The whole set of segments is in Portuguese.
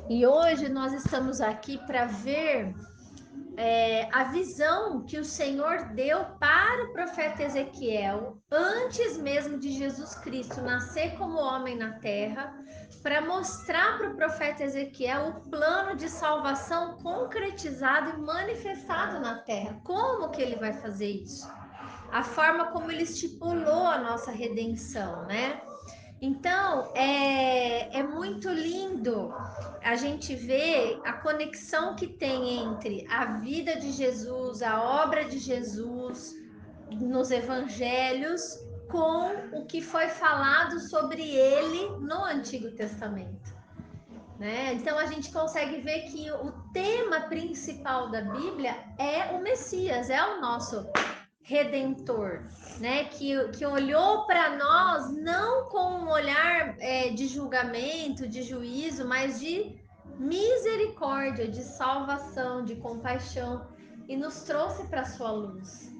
E hoje nós estamos aqui para ver a visão que o Senhor deu para o profeta Ezequiel antes mesmo de Jesus Cristo nascer como homem na terra, para mostrar para o profeta Ezequiel o plano de salvação concretizado e manifestado na terra. Como que ele vai fazer isso? A forma como ele estipulou a nossa redenção, né? Então, é muito lindo a gente ver a conexão que tem entre a vida de Jesus, a obra de Jesus nos evangelhos, com o que foi falado sobre ele no Antigo Testamento. Né? Então, a gente consegue ver que o tema principal da Bíblia é o Messias, é o nosso Redentor, né? Que olhou para nós não com um olhar de julgamento, de juízo, mas de misericórdia, de salvação, de compaixão e nos trouxe para a sua luz.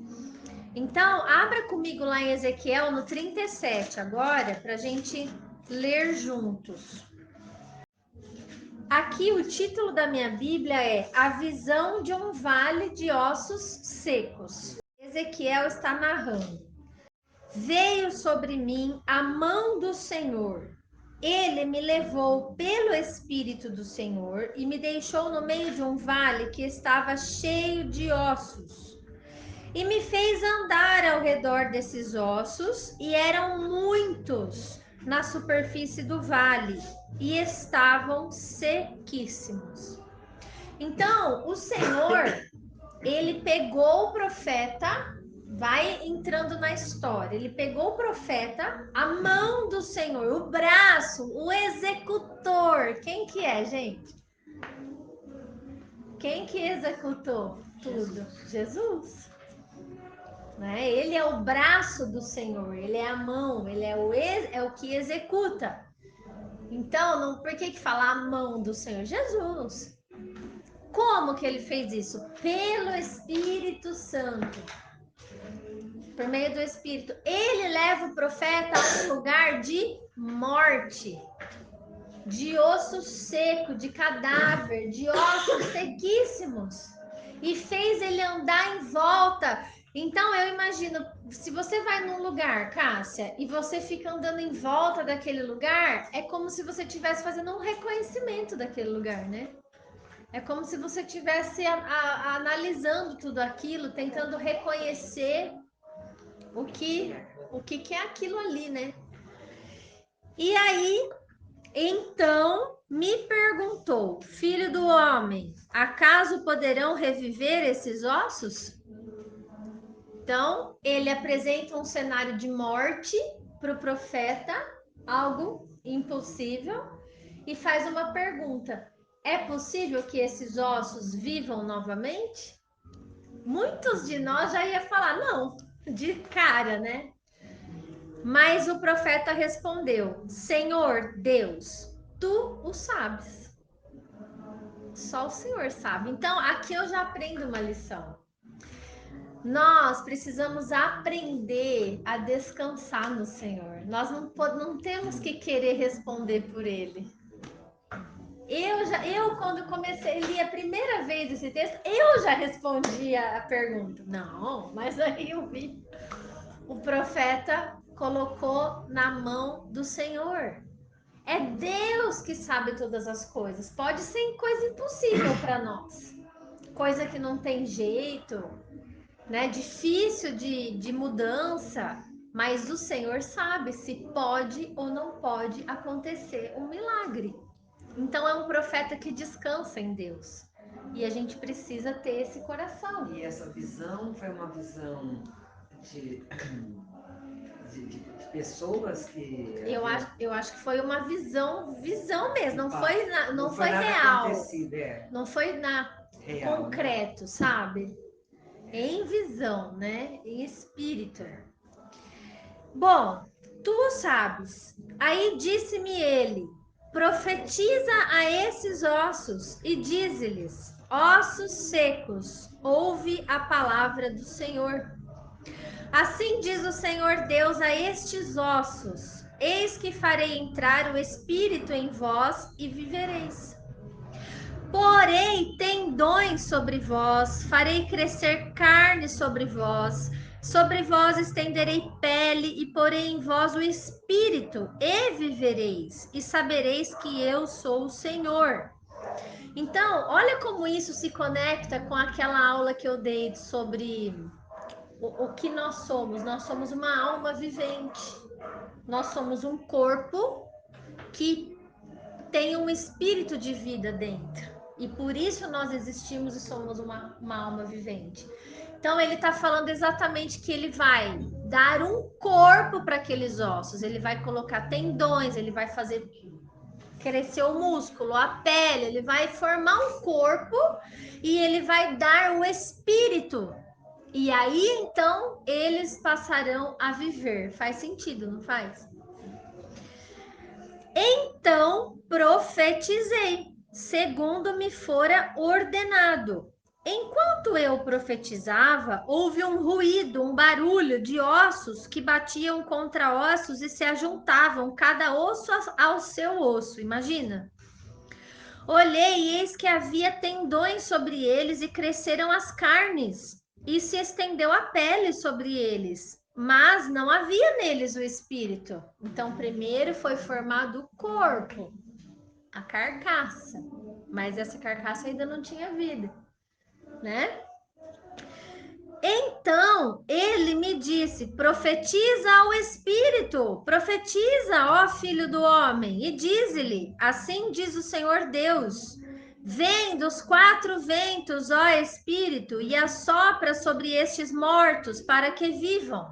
Então, abra comigo lá em Ezequiel no 37 agora, para a gente ler juntos. Aqui o título da minha Bíblia é A Visão de um Vale de Ossos Secos. Ezequiel está narrando. Veio sobre mim a mão do Senhor. Ele me levou pelo Espírito do Senhor e me deixou no meio de um vale que estava cheio de ossos. E me fez andar ao redor desses ossos, e eram muitos na superfície do vale, e estavam sequíssimos. Então, o Senhor, ele pegou o profeta, vai entrando na história, ele pegou o profeta, a mão do Senhor, o braço, o executor. Quem que é, gente? Quem que executou tudo? Jesus. Né? Ele é o braço do Senhor, ele é a mão, ele é o que executa. Então, não, por que fala a mão do Senhor? Jesus. Como que ele fez isso? Pelo Espírito Santo. Por meio do Espírito. Ele leva o profeta a um lugar de morte, de osso seco, de cadáver, de ossos sequíssimos. E fez ele andar em volta. Então, eu imagino, se você vai num lugar, Cássia, e você fica andando em volta daquele lugar, é como se você estivesse fazendo um reconhecimento daquele lugar, né? É como se você estivesse analisando tudo aquilo, tentando reconhecer o que é aquilo ali, né? E aí, então, me perguntou, filho do homem, acaso poderão reviver esses ossos? Então, ele apresenta um cenário de morte para o profeta, algo impossível, e faz uma pergunta: é possível que esses ossos vivam novamente? Muitos de nós já ia falar não, de cara, né? Mas o profeta respondeu: Senhor Deus, tu o sabes. Só o Senhor sabe. Então, aqui eu já aprendo uma lição. Nós precisamos aprender a descansar no Senhor. Nós não temos que querer responder por Ele. Eu quando comecei a ler a primeira vez esse texto, eu já respondia a pergunta. Não, mas aí eu vi. O profeta colocou na mão do Senhor. É Deus que sabe todas as coisas. Pode ser coisa impossível para nós. Coisa que não tem jeito, né? Difícil de mudança. Mas o Senhor sabe se pode ou não pode acontecer um milagre. Então é um profeta que descansa em Deus. E a gente precisa ter esse coração. E essa visão foi uma visão de, de pessoas que... Eu acho que foi uma visão mesmo, não foi nada real. acontecido, Não foi real, concreto, né? sabe? Em visão, né? Em espírito. Bom, tu sabes. Aí disse-me ele: profetiza a esses ossos e dize-lhes: ossos secos, ouve a palavra do Senhor. Assim diz o Senhor Deus a estes ossos: eis que farei entrar o espírito em vós e vivereis. Porei tendões sobre vós, farei crescer carne sobre vós estenderei pele e porei em vós o espírito, e vivereis, e sabereis que eu sou o Senhor. Então, olha como isso se conecta com aquela aula que eu dei sobre o que nós somos. Nós somos uma alma vivente. Nós somos um corpo que tem um espírito de vida dentro. E por isso nós existimos e somos uma alma vivente. Então ele está falando exatamente que ele vai dar um corpo para aqueles ossos. Ele vai colocar tendões, ele vai fazer crescer o músculo, a pele, ele vai formar um corpo e ele vai dar o espírito. E aí então eles passarão a viver. Faz sentido, não faz? Então profetizei, segundo me fora ordenado. Enquanto eu profetizava, houve um ruído, um barulho de ossos que batiam contra ossos e se ajuntavam, cada osso ao seu osso. Imagina. Olhei e eis que havia tendões sobre eles e cresceram as carnes, e se estendeu a pele sobre eles, mas não havia neles o espírito. Então, primeiro foi formado o corpo, a carcaça, mas essa carcaça ainda não tinha vida, né? Então ele me disse: profetiza ao Espírito, profetiza, ó filho do homem, e dize-lhe: assim diz o Senhor Deus: vem dos quatro ventos, ó Espírito, e assopra sobre estes mortos para que vivam.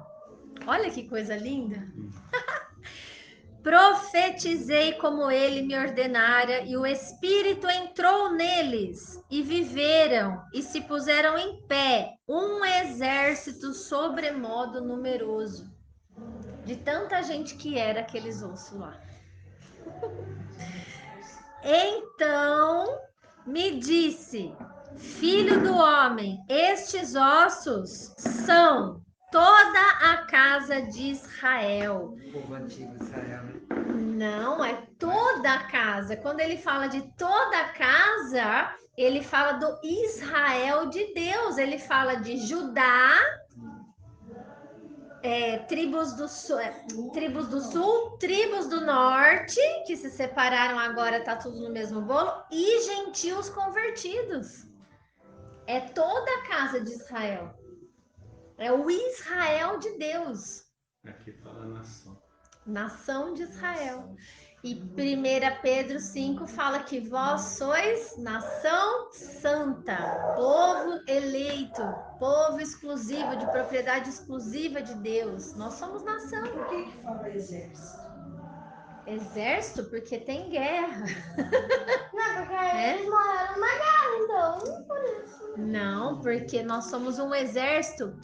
Olha que coisa linda! Profetizei como ele me ordenara, e o Espírito entrou neles, e viveram, e se puseram em pé, um exército sobremodo numeroso. De tanta gente que era aqueles ossos lá. Então me disse: filho do homem, estes ossos são toda a casa de Israel. O povo antigo de Israel, né? Não, é toda a casa. Quando ele fala de toda a casa, ele fala do Israel de Deus. Ele fala de Judá, tribos do sul, tribos do norte, que se separaram agora, tá tudo no mesmo bolo, e gentios convertidos. É toda a casa de Israel. É o Israel de Deus. Aqui fala nação. Nação de Israel. E 1 Pedro 5 fala que vós sois nação santa, povo eleito, povo exclusivo, de propriedade exclusiva de Deus. Nós somos nação. Por que fala exército? Exército, porque tem guerra. Não, porque eles moraram numa guerra, então. Não, porque nós somos um exército.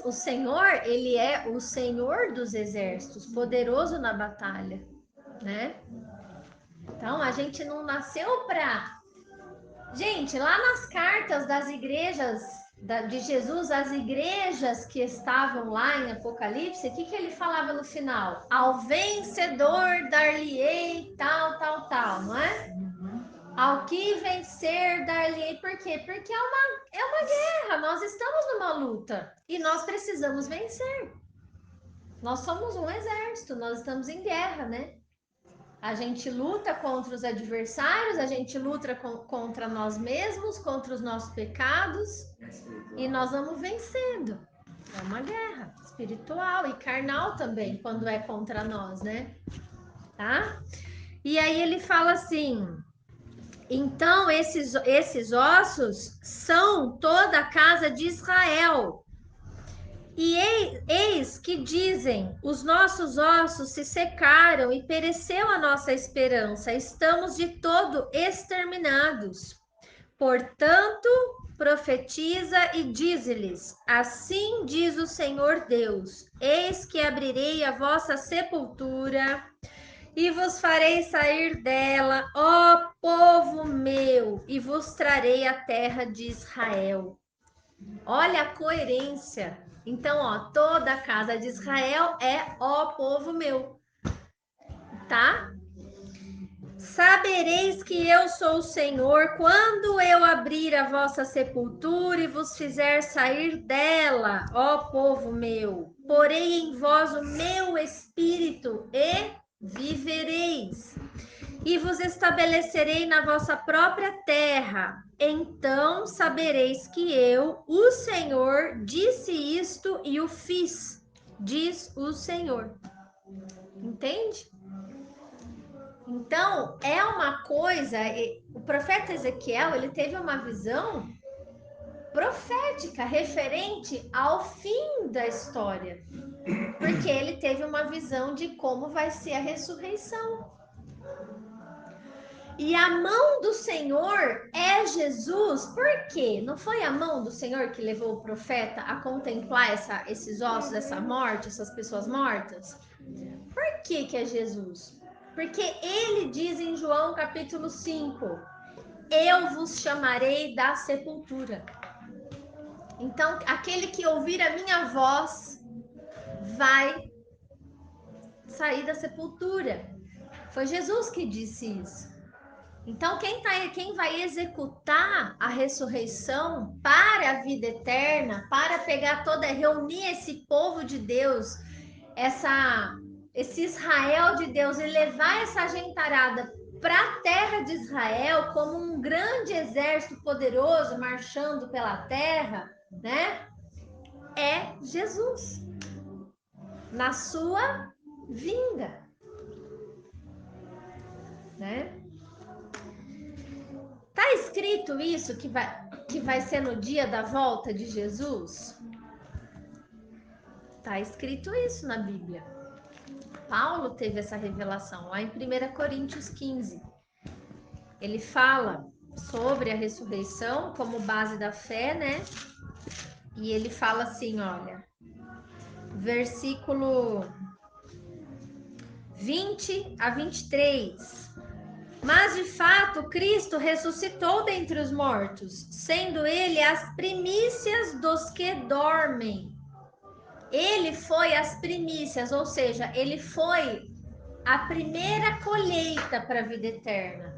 O Senhor, ele é o Senhor dos exércitos, poderoso na batalha, né? Então, a gente não nasceu para... Gente, lá nas cartas das igrejas de Jesus, as igrejas que estavam lá em Apocalipse, o que ele falava no final? Ao vencedor dar-lhe-ei tal, tal, tal, não é? Ao que vencer, dar-lhe-ei. Por quê? Porque é uma guerra, nós estamos numa luta e nós precisamos vencer. Nós somos um exército, nós estamos em guerra, né? A gente luta contra os adversários, a gente luta contra nós mesmos, contra os nossos pecados, e nós vamos vencendo. É uma guerra espiritual e carnal também, quando é contra nós, né? Tá? E aí ele fala assim: então esses ossos são toda a casa de Israel. E eis que dizem: os nossos ossos se secaram e pereceu a nossa esperança, estamos de todo exterminados. Portanto, profetiza e dize-lhes: assim diz o Senhor Deus: eis que abrirei a vossa sepultura e vos farei sair dela, ó povo meu, e vos trarei a terra de Israel. Olha a coerência. Então, ó, toda a casa de Israel é ó povo meu, tá? Sabereis que eu sou o Senhor quando eu abrir a vossa sepultura e vos fizer sair dela, ó povo meu. Porei em vós o meu espírito e vivereis. E vos estabelecerei na vossa própria terra. Então sabereis que eu, o Senhor, disse isto e o fiz, diz o Senhor. Entende? Então, é uma coisa, o profeta Ezequiel, ele teve uma visão profética referente ao fim da história, porque ele teve uma visão de como vai ser a ressurreição. E a mão do Senhor é Jesus, por quê? Não foi a mão do Senhor que levou o profeta a contemplar esses ossos, essa morte, essas pessoas mortas? Por que é Jesus? Porque ele diz em João capítulo 5, eu vos chamarei da sepultura. Então, aquele que ouvir a minha voz vai sair da sepultura. Foi Jesus que disse isso. Então, quem vai executar a ressurreição para a vida eterna, para pegar reunir esse povo de Deus, esse Israel de Deus, e levar essa gentarada para a terra de Israel como um grande exército poderoso marchando pela terra, né? É Jesus na sua vinda, né? Tá escrito isso que vai ser no dia da volta de Jesus? Tá escrito isso na Bíblia. Paulo teve essa revelação lá em 1 Coríntios 15. Ele fala sobre a ressurreição como base da fé, né? E ele fala assim, olha, versículo 20 a 23. Mas de fato, Cristo ressuscitou dentre os mortos, sendo ele as primícias dos que dormem. Ele foi as primícias, ou seja, ele foi a primeira colheita para a vida eterna.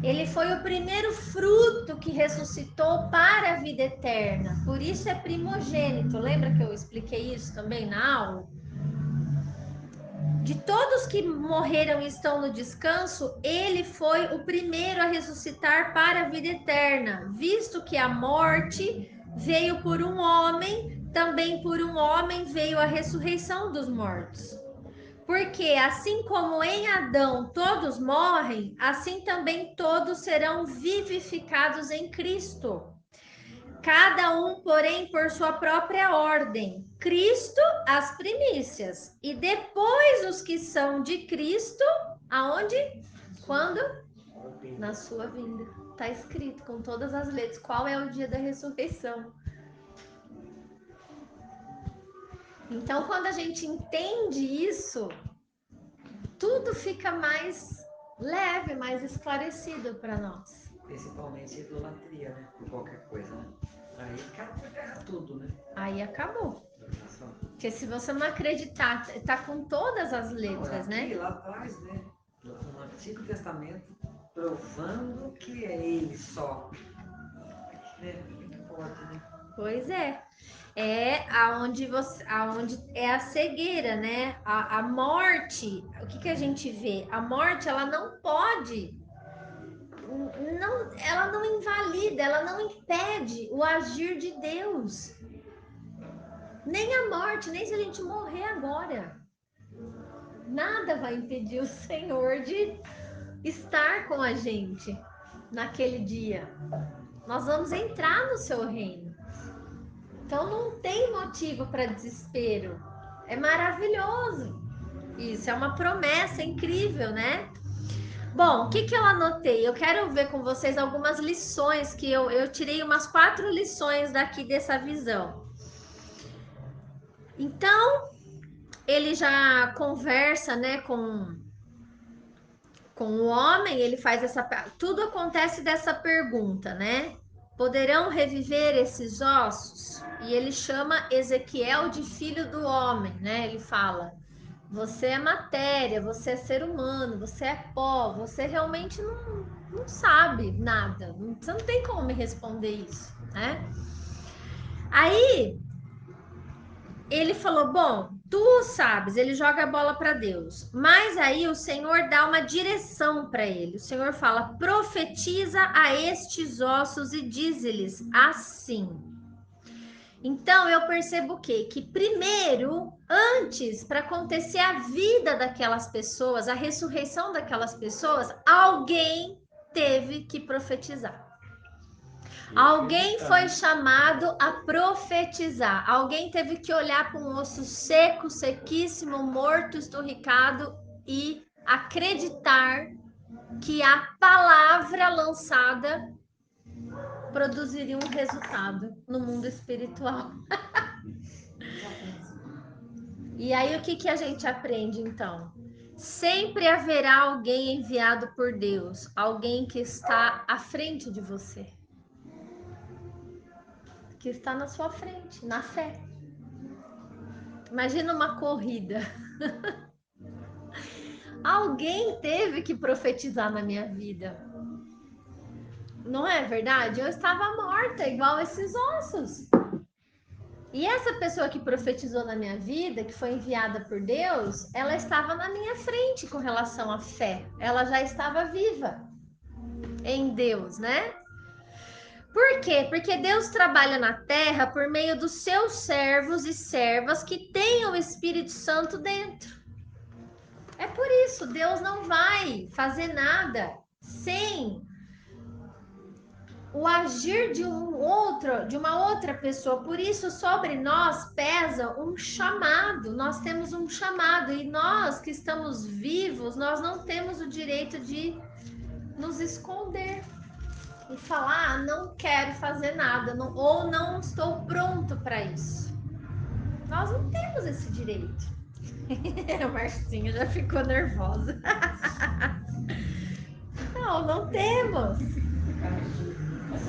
Ele foi o primeiro fruto que ressuscitou para a vida eterna. Por isso é primogênito. Lembra que eu expliquei isso também na aula? De todos que morreram e estão no descanso, ele foi o primeiro a ressuscitar para a vida eterna, visto que a morte veio por um homem, também por um homem veio a ressurreição dos mortos. Porque assim como em Adão todos morrem, assim também todos serão vivificados em Cristo. Cada um, porém, por sua própria ordem. Cristo, as primícias. E depois os que são de Cristo, aonde? Quando? Na sua vinda. Está escrito com todas as letras qual é o dia da ressurreição. Então, quando a gente entende isso, tudo fica mais leve, mais esclarecido para nós. Principalmente idolatria, né? Por qualquer coisa, né? Aí cai por terra tudo, né? Aí acabou. Porque se você não acreditar, tá com todas as letras, não, aqui, né? lá atrás, né? No Antigo Testamento, provando que é ele só. Né? Pode, né? Pois é. É aonde é a cegueira, né? A morte, o que a gente vê? A morte, ela não pode, ela não invalida, ela não impede o agir de Deus. Nem a morte, nem se a gente morrer agora. Nada vai impedir o Senhor de estar com a gente naquele dia. Nós vamos entrar no seu reino. Então não tem motivo para desespero. É maravilhoso. Isso é uma promessa incrível, né? Bom, o que eu anotei? Eu quero ver com vocês algumas lições que eu tirei umas 4 lições daqui dessa visão. Então, ele já conversa, né, com o homem, ele faz tudo acontece dessa pergunta, né? Poderão reviver esses ossos? E ele chama Ezequiel de filho do homem, né? Ele fala: Você é matéria, você é ser humano, você é pó, você realmente não sabe nada. Você não tem como me responder isso, né? Aí ele falou: bom, tu sabes, ele joga a bola para Deus, mas aí o Senhor dá uma direção para ele. O Senhor fala: profetiza a estes ossos e diz-lhes assim. Então eu percebo o quê? Que primeiro, antes, para acontecer a vida daquelas pessoas, a ressurreição daquelas pessoas, alguém teve que profetizar. Alguém foi chamado a profetizar. Alguém teve que olhar para um osso seco, sequíssimo, morto, esturricado e acreditar que a palavra lançada produziria um resultado no mundo espiritual. E aí o que a gente aprende então? Sempre haverá alguém enviado por Deus, alguém que está à frente de você, que está na sua frente, na fé. Imagina uma corrida. Alguém teve que profetizar na minha vida. Não é verdade? Eu estava morta, igual esses ossos. E essa pessoa que profetizou na minha vida, que foi enviada por Deus, ela estava na minha frente com relação à fé. Ela já estava viva em Deus, né? Por quê? Porque Deus trabalha na terra por meio dos seus servos e servas que têm o Espírito Santo dentro. É por isso, Deus não vai fazer nada sem o agir de uma outra pessoa. Por isso, sobre nós pesa um chamado. Nós temos um chamado e nós que estamos vivos, nós não temos o direito de nos esconder e falar, não quero fazer nada, ou não estou pronto para isso. Nós não temos esse direito. A Marcinha já ficou nervosa. Não temos.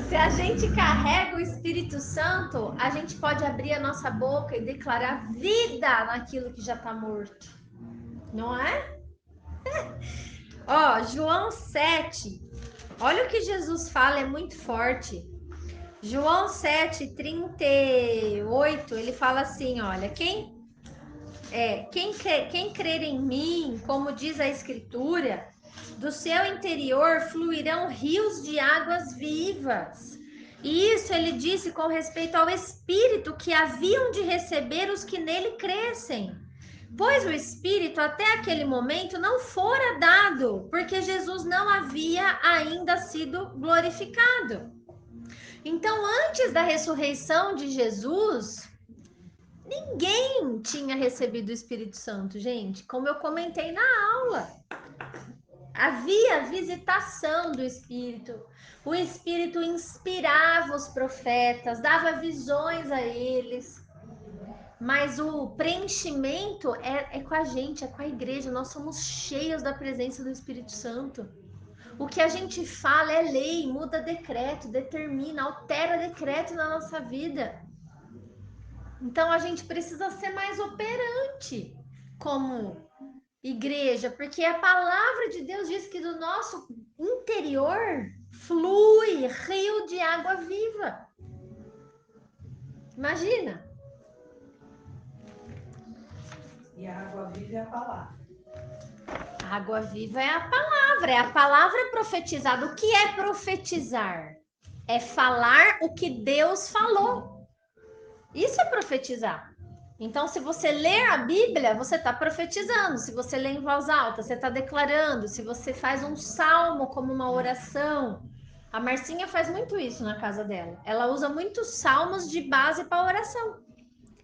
Se a gente carrega o Espírito Santo, a gente pode abrir a nossa boca e declarar vida naquilo que já está morto. Não é? Ó, João 7. Olha o que Jesus fala, é muito forte. João 7, 38, ele fala assim, olha, quem crer em mim, como diz a Escritura, do seu interior fluirão rios de águas vivas. E isso ele disse com respeito ao Espírito que haviam de receber os que nele crescem. Pois o Espírito até aquele momento não fora dado, porque Jesus não havia ainda sido glorificado. Então, antes da ressurreição de Jesus, ninguém tinha recebido o Espírito Santo, gente. Como eu comentei na aula, havia visitação do Espírito. O Espírito inspirava os profetas, dava visões a eles. Mas o preenchimento é com a gente, é com a igreja. Nós somos cheios da presença do Espírito Santo. O que a gente fala é lei, muda decreto, determina, altera decreto na nossa vida. Então a gente precisa ser mais operante como igreja, porque a palavra de Deus diz que do nosso interior flui rio de água viva. Imagina. E a água viva é a palavra. A água viva é a palavra profetizada. O que é profetizar? É falar o que Deus falou. Isso é profetizar. Então, se você ler a Bíblia, você está profetizando. Se você lê em voz alta, você está declarando. Se você faz um salmo como uma oração. A Marcinha faz muito isso na casa dela. Ela usa muitos salmos de base para oração.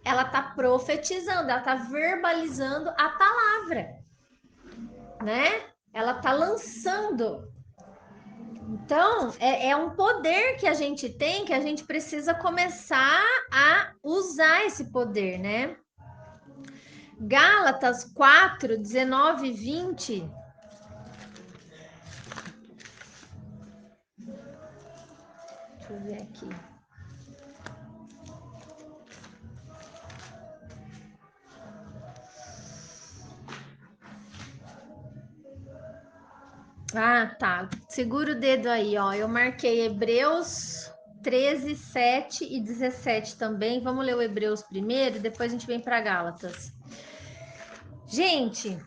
Ela está profetizando, ela está verbalizando a palavra, né? Ela está lançando. Então, é um poder que a gente tem, que a gente precisa começar a usar esse poder, né? Gálatas 4, 19 e 20. Deixa eu ver aqui. Ah, tá. Segura o dedo aí, ó. Eu marquei Hebreus 13, 7 e 17 também. Vamos ler o Hebreus primeiro, depois a gente vem para Gálatas. Gente,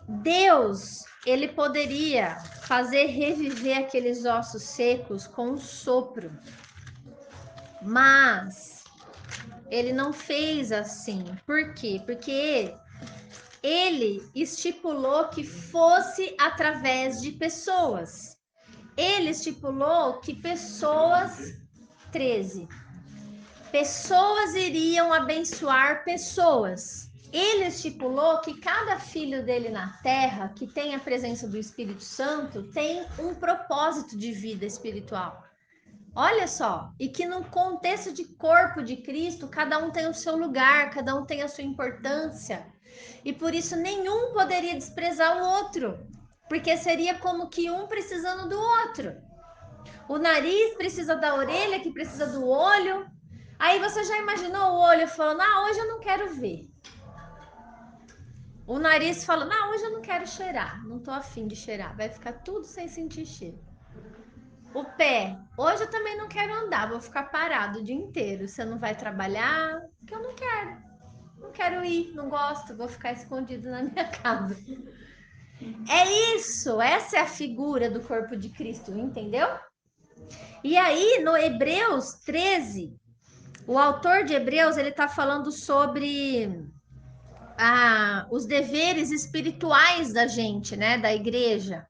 Deus, ele poderia fazer reviver aqueles ossos secos com um sopro, mas ele não fez assim. Por quê? Porque ele estipulou que fosse através de pessoas. Ele estipulou que pessoas, 13, pessoas iriam abençoar pessoas. Ele estipulou que cada filho dele na terra, que tem a presença do Espírito Santo, tem um propósito de vida espiritual. Olha só, e que no contexto de corpo de Cristo, cada um tem o seu lugar, cada um tem a sua importância. E por isso nenhum poderia desprezar o outro, porque seria como que um precisando do outro. O nariz precisa da orelha, que precisa do olho. Aí você já imaginou o olho falando: ah, hoje eu não quero ver. O nariz falando: ah, hoje eu não quero cheirar, não tô afim de cheirar. Vai ficar tudo sem sentir cheiro. O pé: hoje eu também não quero andar, vou ficar parado o dia inteiro. Você não vai trabalhar? Porque eu não quero. Não quero ir, não gosto, vou ficar escondido na minha casa. É isso, essa é a figura do corpo de Cristo, entendeu? E aí, no Hebreus 13, o autor de Hebreus, ele está falando sobre os deveres espirituais da gente, né, da igreja.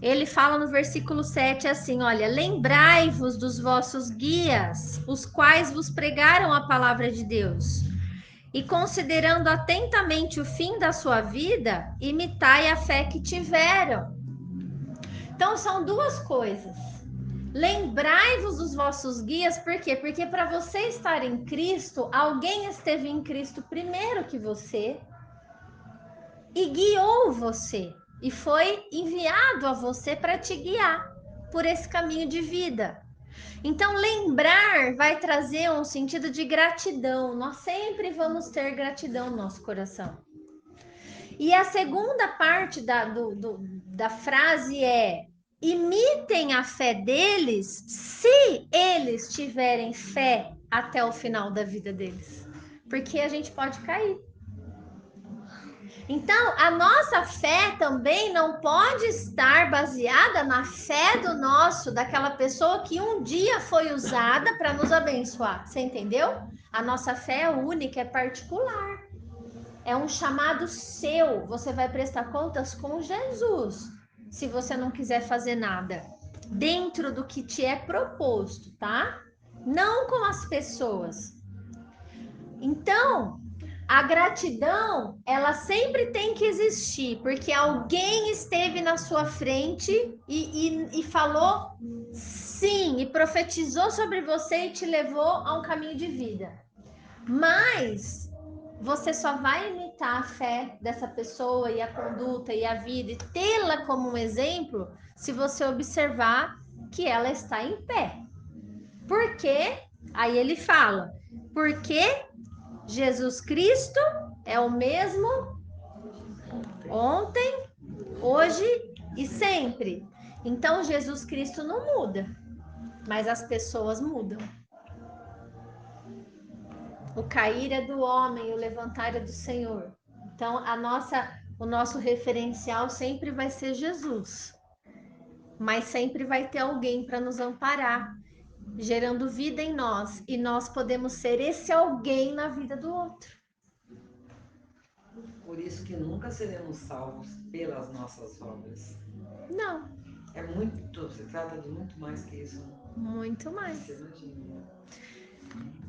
Ele fala no versículo 7 assim, olha, lembrai-vos dos vossos guias, os quais vos pregaram a palavra de Deus. E considerando atentamente o fim da sua vida, imitai a fé que tiveram. Então, são duas coisas. Lembrai-vos dos vossos guias, por quê? Porque para você estar em Cristo, alguém esteve em Cristo primeiro que você e guiou você, e foi enviado a você para te guiar por esse caminho de vida. Então, lembrar vai trazer um sentido de gratidão. Nós sempre vamos ter gratidão no nosso coração. E a segunda parte da frase é: imitem a fé deles se eles tiverem fé até o final da vida deles. Porque a gente pode cair. Então, a nossa fé também não pode estar baseada na fé daquela pessoa que um dia foi usada para nos abençoar. Você entendeu? A nossa fé é única, é particular. É um chamado seu. Você vai prestar contas com Jesus. Se você não quiser fazer nada dentro do que te é proposto, tá? Não com as pessoas. Então, a gratidão, ela sempre tem que existir, porque alguém esteve na sua frente e falou sim, e profetizou sobre você e te levou a um caminho de vida. Mas você só vai imitar a fé dessa pessoa e a conduta e a vida e tê-la como um exemplo se você observar que ela está em pé. Por quê? Aí ele fala, porque Jesus Cristo é o mesmo ontem, hoje e sempre. Então Jesus Cristo não muda, mas as pessoas mudam. O cair é do homem, o levantar é do Senhor. Então, o nosso referencial sempre vai ser Jesus. Mas sempre vai ter alguém para nos amparar, gerando vida em nós. E nós podemos ser esse alguém na vida do outro. Por isso que nunca seremos salvos pelas nossas obras. Não. É muito, se trata de muito mais que isso. Muito mais. Você imagina.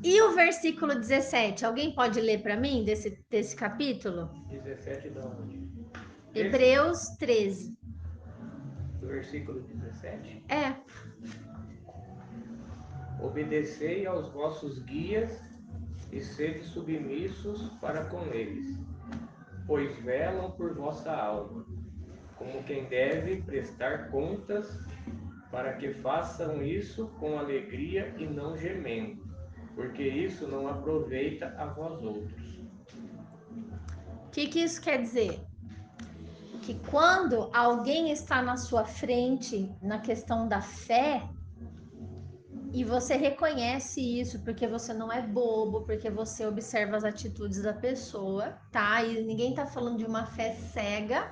E o versículo 17, alguém pode ler para mim desse capítulo? 17 da onde? Hebreus 13. Do versículo 17. É. Obedecei aos vossos guias e sede submissos para com eles, pois velam por vossa alma, como quem deve prestar contas, para que façam isso com alegria e não gemendo, porque isso não aproveita a vós outros. O que isso quer dizer? que quando alguém está na sua frente na questão da fé, e você reconhece isso porque você não é bobo, porque você observa as atitudes da pessoa, tá? E ninguém tá falando de uma fé cega.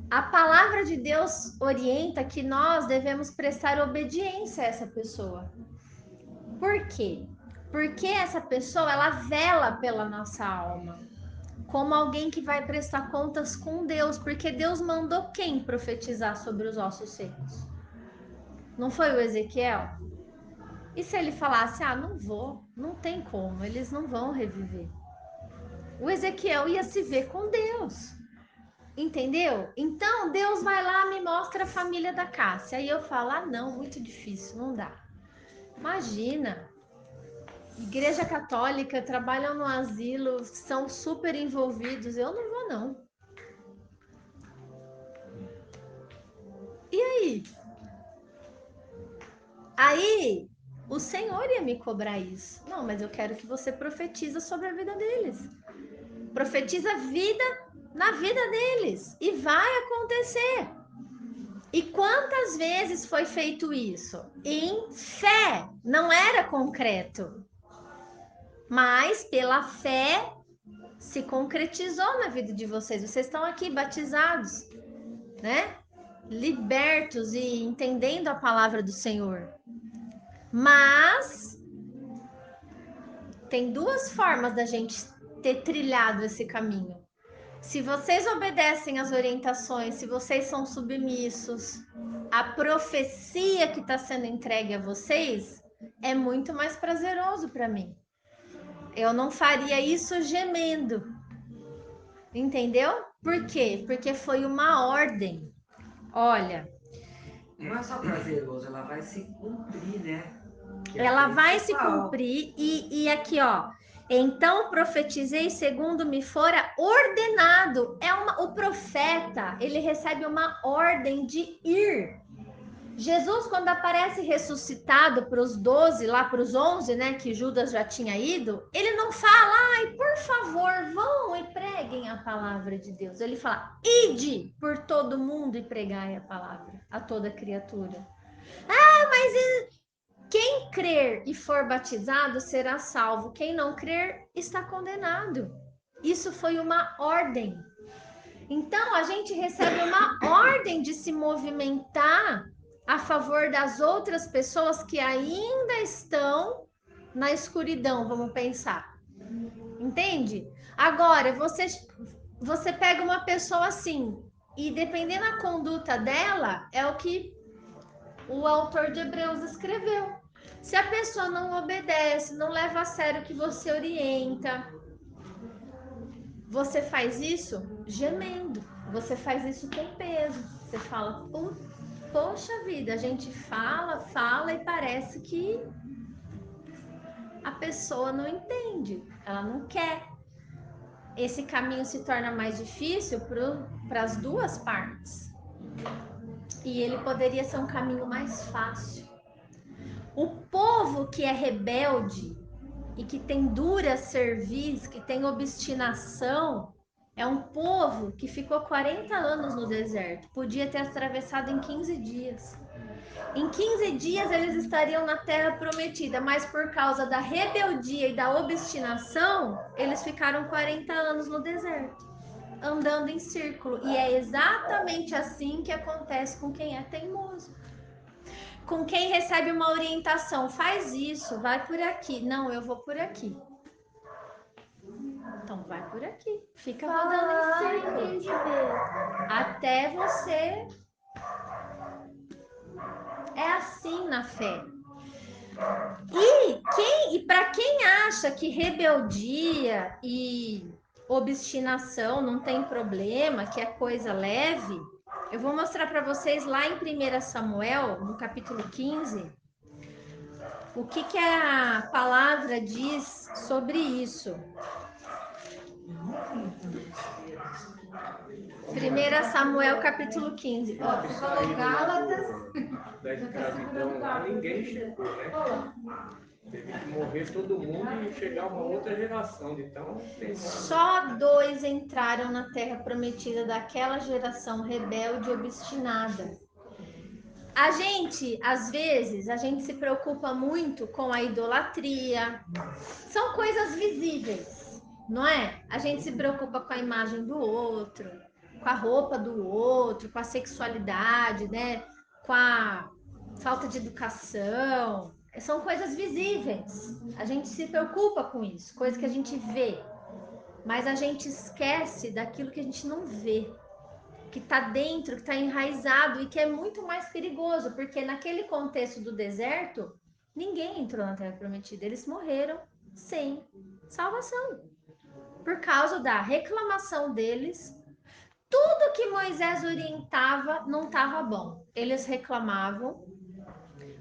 A palavra de Deus orienta que nós devemos prestar obediência a essa pessoa. Por quê? Porque essa pessoa, ela vela pela nossa alma, como alguém que vai prestar contas com Deus, porque Deus mandou quem profetizar sobre os ossos secos? Não foi o Ezequiel? E se ele falasse, não vou, não tem como, eles não vão reviver. O Ezequiel ia se ver com Deus, entendeu? Então, Deus vai lá, me mostra a família da Cássia. Aí eu falo, não, muito difícil, não dá. Imagina, Igreja Católica, trabalham no asilo, são super envolvidos, eu não vou não. E aí? Aí, o Senhor ia me cobrar isso. Não, mas eu quero que você profetiza sobre a vida deles. Profetiza vida na vida deles. E vai acontecer. E quantas vezes foi feito isso? Em fé. Não era concreto. Mas pela fé se concretizou na vida de vocês. Vocês estão aqui batizados, né? Libertos e entendendo a palavra do Senhor. Mas tem duas formas da gente ter trilhado esse caminho. Se vocês obedecem às orientações, se vocês são submissos, a profecia que está sendo entregue a vocês é muito mais prazeroso para mim. Eu não faria isso gemendo. Entendeu? Por quê? Porque foi uma ordem. Olha. Não é só prazeroso, ela vai se cumprir, né? Ela vai se cumprir e aqui, ó. Então profetizei segundo me fora ordenado. O profeta, ele recebe uma ordem de ir. Jesus, quando aparece ressuscitado para os 12, lá para os 11, né, que Judas já tinha ido, ele não fala, por favor, vão e preguem a palavra de Deus. Ele fala, ide por todo mundo e pregai a palavra a toda criatura. Mas quem crer e for batizado será salvo. Quem não crer está condenado. Isso foi uma ordem. Então, a gente recebe uma ordem de se movimentar a favor das outras pessoas que ainda estão na escuridão, vamos pensar. Entende? Agora, você pega uma pessoa assim, e dependendo da conduta dela, é o que o autor de Hebreus escreveu. Se a pessoa não obedece, não leva a sério o que você orienta, você faz isso gemendo, você faz isso com peso. Você fala, poxa vida, a gente fala e parece que a pessoa não entende, ela não quer. Esse caminho se torna mais difícil para as duas partes. E ele poderia ser um caminho mais fácil. O povo que é rebelde e que tem dura cerviz, que tem obstinação, é um povo que ficou 40 anos no deserto. Podia ter atravessado em 15 dias. Em 15 dias eles estariam na terra prometida, mas por causa da rebeldia e da obstinação, eles ficaram 40 anos no deserto, andando em círculo. E é exatamente assim que acontece com quem é teimoso. Com quem recebe uma orientação, faz isso, vai por aqui. Não, eu vou por aqui. Então vai por aqui. Fica rodando em círculo. Até você... É assim na fé. E para quem acha que rebeldia e obstinação não tem problema, que é coisa leve, eu vou mostrar para vocês lá em 1 Samuel, no capítulo 15, o que a palavra diz sobre isso. 1 Samuel, capítulo 15. Ó, que falou Gálatas da escravidão lá, ninguém chegou, né? Teve que morrer todo mundo e chegar uma outra geração de tão teimoso. Só 2 entraram na terra prometida daquela geração rebelde e obstinada. A gente, às vezes, a gente se preocupa muito com a idolatria. São coisas visíveis, não é? A gente se preocupa com a imagem do outro, com a roupa do outro, com a sexualidade, né? Com a falta de educação. São coisas visíveis. A gente se preocupa com isso, coisa que a gente vê. Mas a gente esquece daquilo que a gente não vê, que está dentro, que está enraizado e que é muito mais perigoso, porque naquele contexto do deserto, ninguém entrou na Terra Prometida, eles morreram sem salvação, por causa da reclamação deles. Tudo que Moisés orientava não estava bom. Eles reclamavam,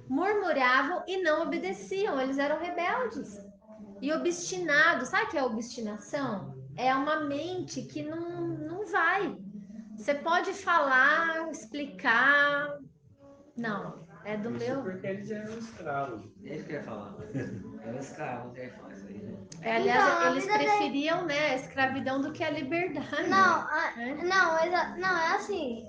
murmuravam e não obedeciam, eles eram rebeldes e obstinados. Sabe o que é obstinação? É uma mente que não vai. Você pode falar, explicar. Não, é do Isso meu. porque eles eram escravos. É isso que eu ia falar. Era escravo, não ia falar isso aí, né? Aliás, Então, a eles vida preferiam, né, a escravidão do que a liberdade. Não, né? não, é assim.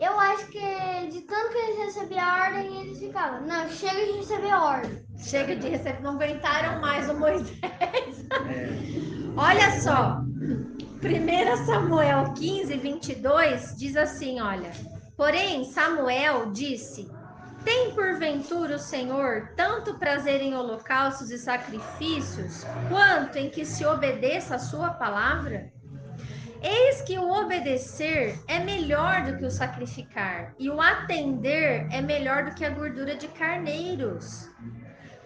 Eu acho que de tanto que eles recebiam a ordem, eles ficavam, não, chega de receber ordem. Chega de receber, não aguentaram mais o Moisés. Olha só, 1 Samuel 15, 22 diz assim, olha. Porém, Samuel disse, tem porventura o Senhor tanto prazer em holocaustos e sacrifícios, quanto em que se obedeça a sua palavra? Eis que o obedecer é melhor do que o sacrificar, e o atender é melhor do que a gordura de carneiros.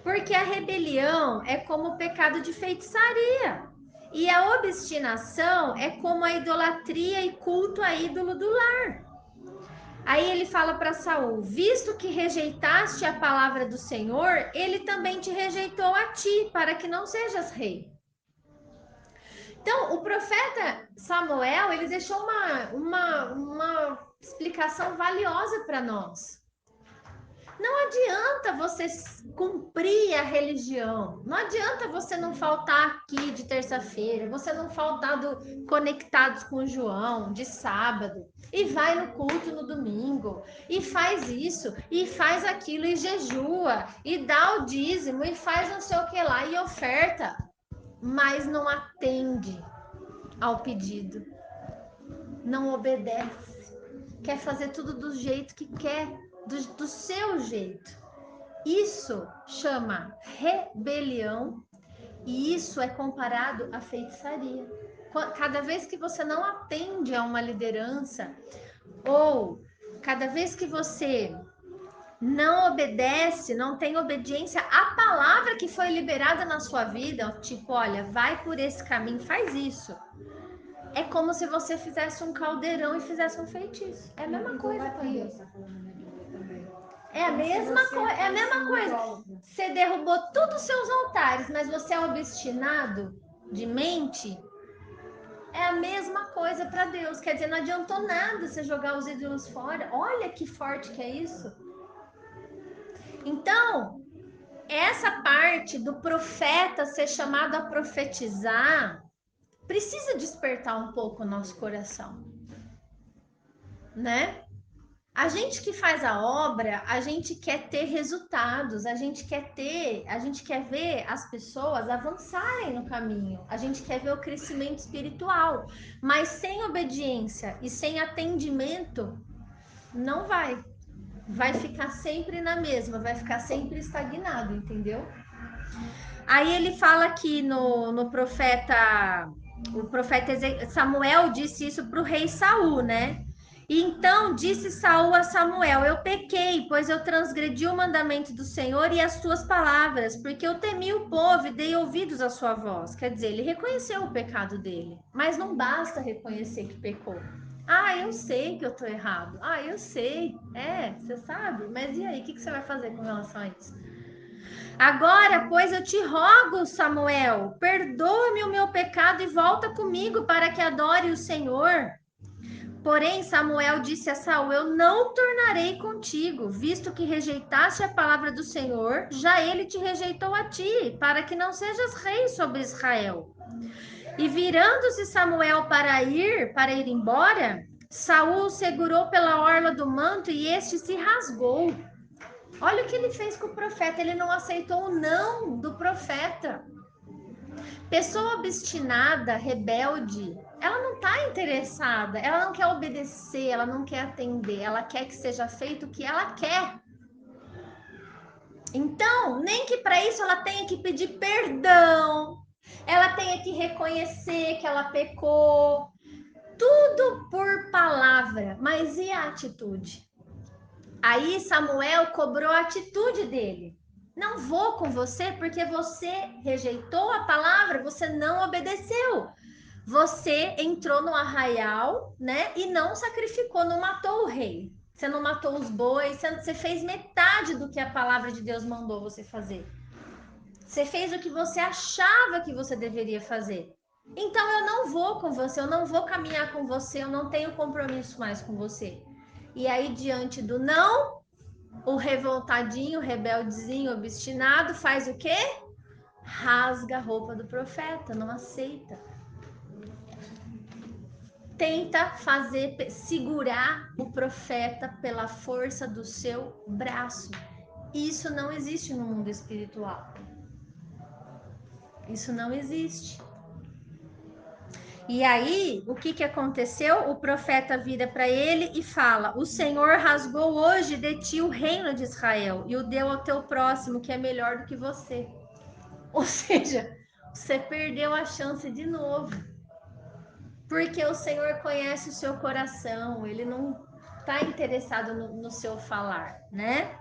Porque a rebelião é como o pecado de feitiçaria, e a obstinação é como a idolatria e culto a ídolo do lar. Aí ele fala para Saul: visto que rejeitaste a palavra do Senhor, ele também te rejeitou a ti, para que não sejas rei. Então, o profeta Samuel, ele deixou uma explicação valiosa para nós. Não adianta você cumprir a religião, não adianta você não faltar aqui de terça-feira, você não faltar conectados com o João de sábado, e vai no culto no domingo, e faz isso, e faz aquilo, e jejua, e dá o dízimo, e faz não sei o que lá, e oferta, mas não atende ao pedido, não obedece, quer fazer tudo do jeito que quer, do seu jeito. Isso chama rebelião e isso é comparado à feitiçaria. Cada vez que você não atende a uma liderança ou cada vez que você não obedece, não tem obediência à palavra que foi liberada na sua vida, tipo, olha, vai por esse caminho, faz isso. É como se você fizesse um caldeirão e fizesse um feitiço. É a mesma coisa para Deus. É a mesma coisa, é a mesma coisa. Você derrubou todos os seus altares, mas você é obstinado de mente. É a mesma coisa para Deus. Quer dizer, não adiantou nada você jogar os ídolos fora. Olha que forte que é isso. Então, essa parte do profeta ser chamado a profetizar precisa despertar um pouco o nosso coração, né? A gente que faz a obra, a gente quer ter resultados, a gente quer ver as pessoas avançarem no caminho, a gente quer ver o crescimento espiritual, mas sem obediência e sem atendimento, não vai ficar sempre na mesma, vai ficar sempre estagnado, entendeu? Aí ele fala aqui no profeta, o profeta Samuel disse isso para o rei Saul, né? E então disse Saul a Samuel: eu pequei, pois eu transgredi o mandamento do Senhor e as suas palavras, porque eu temi o povo e dei ouvidos à sua voz. Quer dizer, ele reconheceu o pecado dele, mas não basta reconhecer que pecou. Ah, eu sei que eu tô errado. Ah, eu sei. Você sabe. Mas e aí, o que você vai fazer com relação a isso? Agora, pois, eu te rogo, Samuel, perdoa-me o meu pecado e volta comigo para que adore o Senhor. Porém, Samuel disse a Saul: eu não tornarei contigo, visto que rejeitaste a palavra do Senhor, já ele te rejeitou a ti, para que não sejas rei sobre Israel. E virando-se Samuel para ir embora, Saul o segurou pela orla do manto e este se rasgou. Olha o que ele fez com o profeta, ele não aceitou o não do profeta. Pessoa obstinada, rebelde, ela não está interessada, ela não quer obedecer, ela não quer atender, ela quer que seja feito o que ela quer. Então, nem que para isso ela tenha que pedir perdão, ela tenha que reconhecer que ela pecou, tudo por palavra, mas e a atitude? Aí Samuel cobrou a atitude dele. Não vou com você porque você rejeitou a palavra, você não obedeceu. Você entrou no arraial, né? E não sacrificou, não matou o rei. Você não matou os bois, você fez metade do que a palavra de Deus mandou você fazer. Você fez o que você achava que você deveria fazer. Então eu não vou com você, eu não vou caminhar com você, eu não tenho compromisso mais com você. E aí, diante do não, o revoltadinho, rebeldezinho, obstinado, faz o quê? Rasga a roupa do profeta, não aceita. Tenta segurar o profeta pela força do seu braço. Isso não existe no mundo espiritual. Isso não existe. E aí, o que aconteceu? O profeta vira para ele e fala: o Senhor rasgou hoje de ti o reino de Israel e o deu ao teu próximo, que é melhor do que você. Ou seja, você perdeu a chance de novo. Porque o Senhor conhece o seu coração, ele não está interessado no seu falar, né?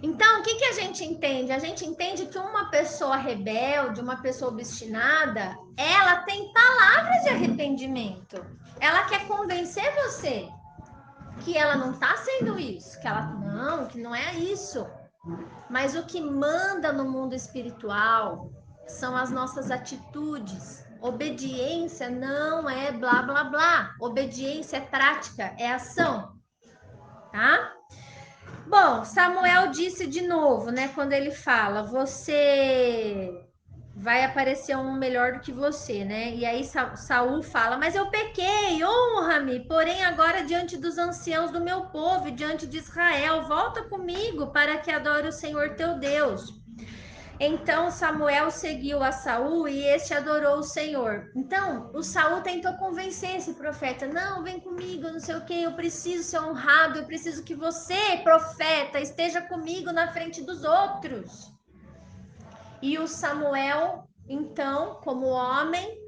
Então, o que a gente entende? A gente entende que uma pessoa rebelde, uma pessoa obstinada, ela tem palavras de arrependimento. Ela quer convencer você que ela não está sendo isso, que não é isso. Mas o que manda no mundo espiritual são as nossas atitudes. Obediência não é blá, blá, blá. Obediência é prática, é ação, tá? Bom, Samuel disse de novo, né? Quando ele fala, você vai aparecer um melhor do que você, né? E aí Saul fala, mas eu pequei, honra-me, porém agora diante dos anciãos do meu povo e diante de Israel, volta comigo para que adore o Senhor teu Deus. Então Samuel seguiu a Saul e este adorou o Senhor. Então o Saul tentou convencer esse profeta: não, vem comigo, não sei o que, eu preciso ser honrado, eu preciso que você, profeta, esteja comigo na frente dos outros. E o Samuel, então, como homem,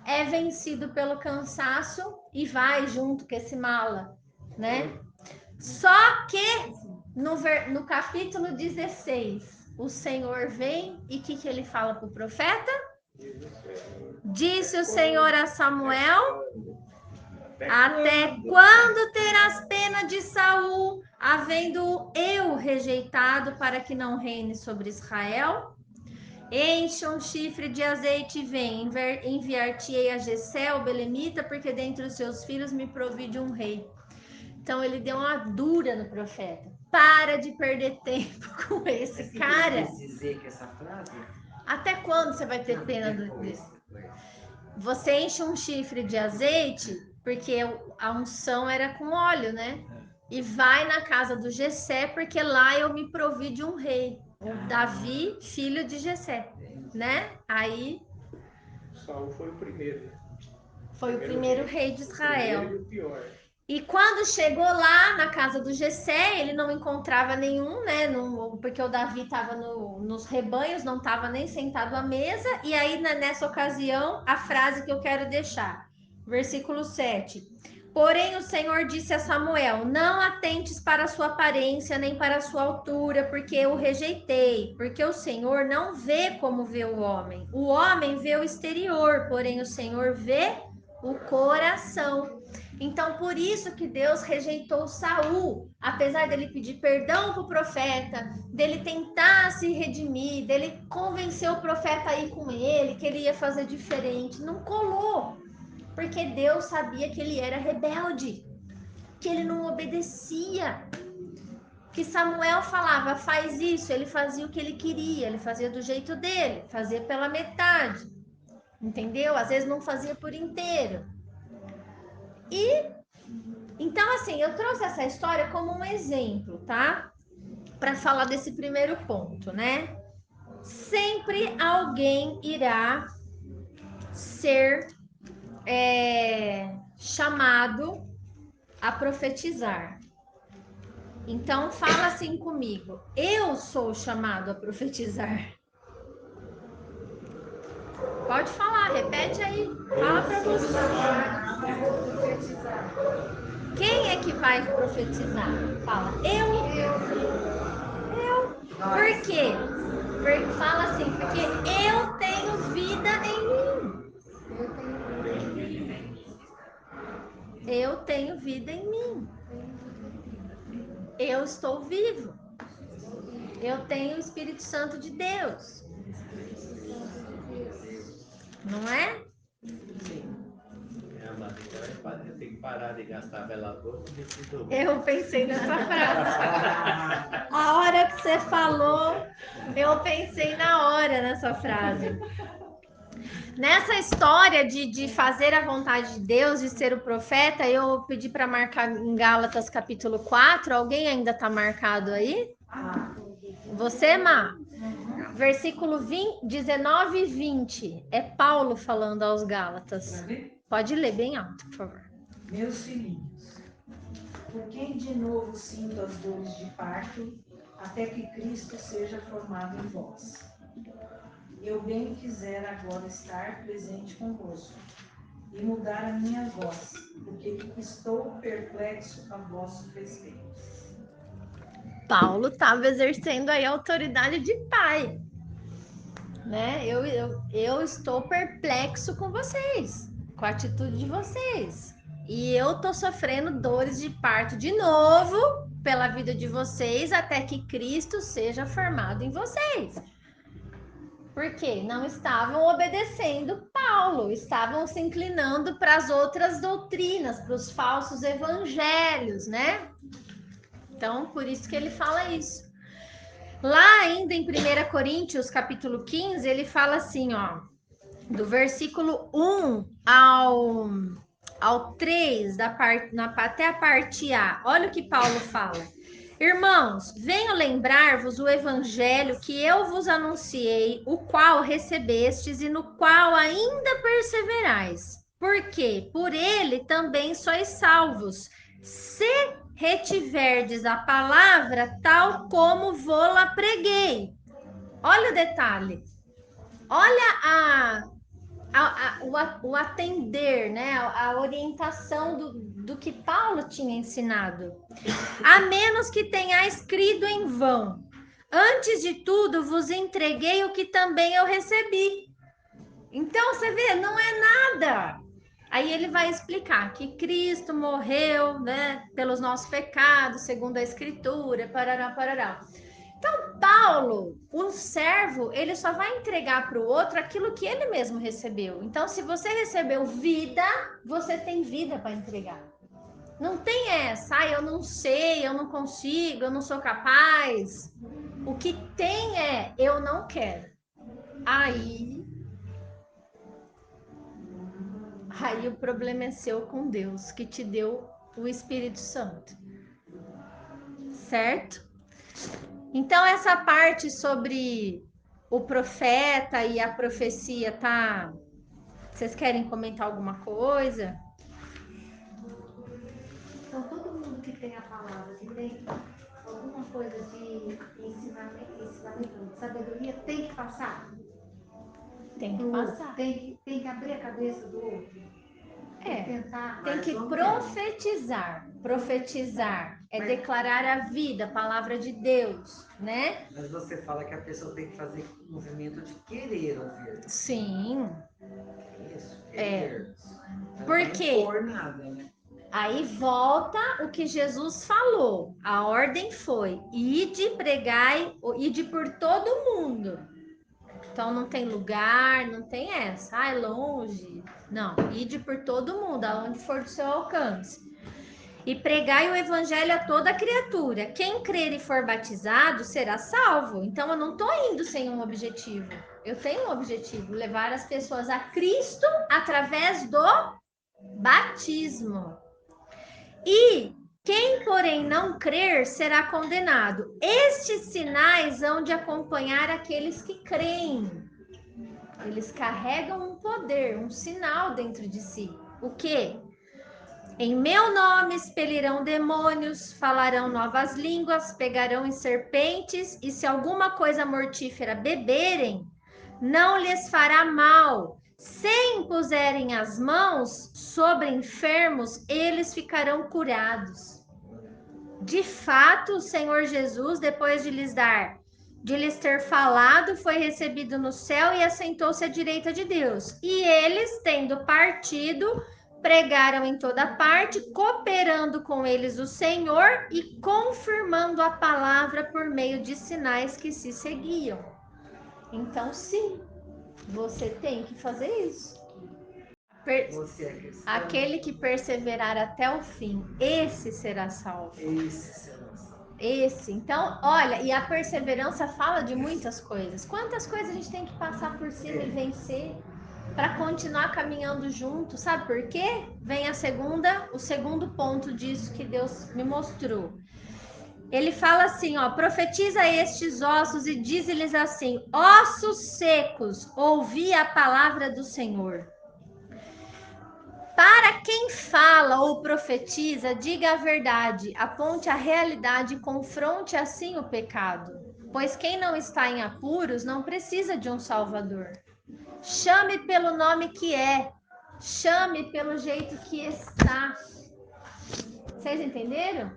é vencido pelo cansaço e vai junto com esse mala, né? Só que no capítulo 16, o Senhor vem e o que ele fala para o profeta? Disse o Senhor a Samuel: até quando terás pena de Saul, havendo eu rejeitado para que não reine sobre Israel? Enche um chifre de azeite e vem, enviar-te-ei a Jessé, o belemita, porque dentre os seus filhos me provi de um rei. Então ele deu uma dura no profeta. Para de perder tempo com esse cara. Dizer que essa frase... Até quando você vai ter pena desse? Você enche um chifre de azeite, porque a unção era com óleo, né? E vai na casa do Jessé, porque lá eu me provi de um rei, o Davi, filho de Jessé, né? Aí Saul foi o primeiro. foi o primeiro rei de Israel. O primeiro e o pior. E quando chegou lá na casa do Jessé, ele não encontrava nenhum, né? Porque o Davi estava nos rebanhos, não estava nem sentado à mesa. E aí, nessa ocasião, a frase que eu quero deixar, versículo 7. Porém, o Senhor disse a Samuel: não atentes para a sua aparência, nem para a sua altura, porque eu o rejeitei. Porque o Senhor não vê como vê o homem. O homem vê o exterior, porém o Senhor vê o coração. Então, por isso que Deus rejeitou Saul, apesar dele pedir perdão para o profeta, dele tentar se redimir, dele convencer o profeta a ir com ele, que ele ia fazer diferente. Não colou, Porque Deus sabia que ele era rebelde, que ele não obedecia. Que Samuel falava, faz isso, ele fazia o que ele queria, ele fazia do jeito dele, fazia pela metade, entendeu? Às vezes não fazia por inteiro. Então, assim, eu trouxe essa história como um exemplo, tá? Para falar desse primeiro ponto, né? Sempre alguém irá ser chamado a profetizar. Então, fala assim comigo. Eu sou chamado a profetizar. Pode falar, repete aí. Fala para você. Quem é que vai profetizar? Fala, eu. Por quê? Fala assim, porque eu tenho vida em mim. Eu tenho vida em mim. Eu estou vivo. Eu tenho o Espírito Santo de Deus. Não é? Eu tenho que parar de gastar velador. Eu pensei nessa frase. A hora que você falou, eu pensei na hora nessa frase. Nessa história de fazer a vontade de Deus, de ser o profeta, eu pedi para marcar em Gálatas capítulo 4. Alguém ainda está marcado aí? Você, Má? Versículo 19 e 20. É Paulo falando aos Gálatas. Pode ler bem alto, por favor. Meus filhinhos, por quem de novo sinto as dores de parto, até que Cristo seja formado em vós. Eu bem quisera agora estar presente convosco e mudar a minha voz, porque estou perplexo a vosso respeito. Paulo estava exercendo aí a autoridade de pai, né? Eu estou perplexo com vocês, com a atitude de vocês. E eu tô sofrendo dores de parto de novo pela vida de vocês, até que Cristo seja formado em vocês. Porque não estavam obedecendo Paulo, estavam se inclinando para as outras doutrinas, para os falsos evangelhos, né? Então, por isso que ele fala isso. Lá ainda em 1 Coríntios, capítulo 15, ele fala assim, ó, do versículo 1 ao 3, até a parte A. Olha o que Paulo fala. Irmãos, venho lembrar-vos o evangelho que eu vos anunciei, o qual recebestes e no qual ainda perseverais. Porque por ele também sois salvos, se retiverdes a palavra tal como vô-la preguei. Olha o detalhe. Olha o atender, né? A orientação do que Paulo tinha ensinado. A menos que tenha escrito em vão. Antes de tudo, vos entreguei o que também eu recebi. Então, você vê, não é nada. Aí ele vai explicar que Cristo morreu, né, pelos nossos pecados, segundo a Escritura, parará, parará. Então, Paulo, o servo, ele só vai entregar para o outro aquilo que ele mesmo recebeu. Então, se você recebeu vida, você tem vida para entregar. Não tem essa, eu não sei, eu não consigo, eu não sou capaz. O que tem é, eu não quero. Aí o problema é seu com Deus, que te deu o Espírito Santo. Certo? Então, essa parte sobre o profeta e a profecia, tá? Vocês querem comentar alguma coisa? Então, todo mundo que tem a palavra, que tem alguma coisa de ensinamento, de sabedoria, tem que passar. Tem que passar. Tem que abrir a cabeça do outro. Tem que profetizar. Profetizar é declarar a vida, a palavra de Deus, né? Mas você fala que a pessoa tem que fazer o movimento de querer ouvir. Sim. Isso, querer. Por quê? Não é nada, né? Aí volta o que Jesus falou. A ordem foi: ide, pregai, ide por todo mundo. Então não tem lugar, não tem essa. Ah, é longe. Não, ide por todo mundo, aonde for do seu alcance. E pregai o evangelho a toda criatura. Quem crer e for batizado será salvo. Então eu não estou indo sem um objetivo. Eu tenho um objetivo, levar as pessoas a Cristo através do batismo. E quem, porém, não crer será condenado. Estes sinais hão de acompanhar aqueles que creem. Eles carregam um poder, um sinal dentro de si. O quê? Em meu nome expelirão demônios, falarão novas línguas, pegarão em serpentes, e se alguma coisa mortífera beberem, não lhes fará mal. Se impuserem as mãos sobre enfermos, eles ficarão curados. De fato, o Senhor Jesus, depois de lhes ter falado, foi recebido no céu e assentou-se à direita de Deus. E eles, tendo partido, pregaram em toda parte, cooperando com eles o Senhor e confirmando a palavra por meio de sinais que se seguiam. Então, sim, você tem que fazer isso. Você é cristão. Aquele que perseverar até o fim, esse será salvo. Esse será salvo. Esse. Então, olha, e a perseverança fala de muitas coisas. Quantas coisas a gente tem que passar por cima e vencer para continuar caminhando junto, sabe por quê? Vem o segundo ponto disso que Deus me mostrou. Ele fala assim, ó, profetiza estes ossos e diz-lhes assim: ossos secos, ouvi a palavra do Senhor. Para quem fala ou profetiza, diga a verdade, aponte a realidade e confronte assim o pecado. Pois quem não está em apuros não precisa de um Salvador. Chame pelo nome que é, chame pelo jeito que está. Vocês entenderam?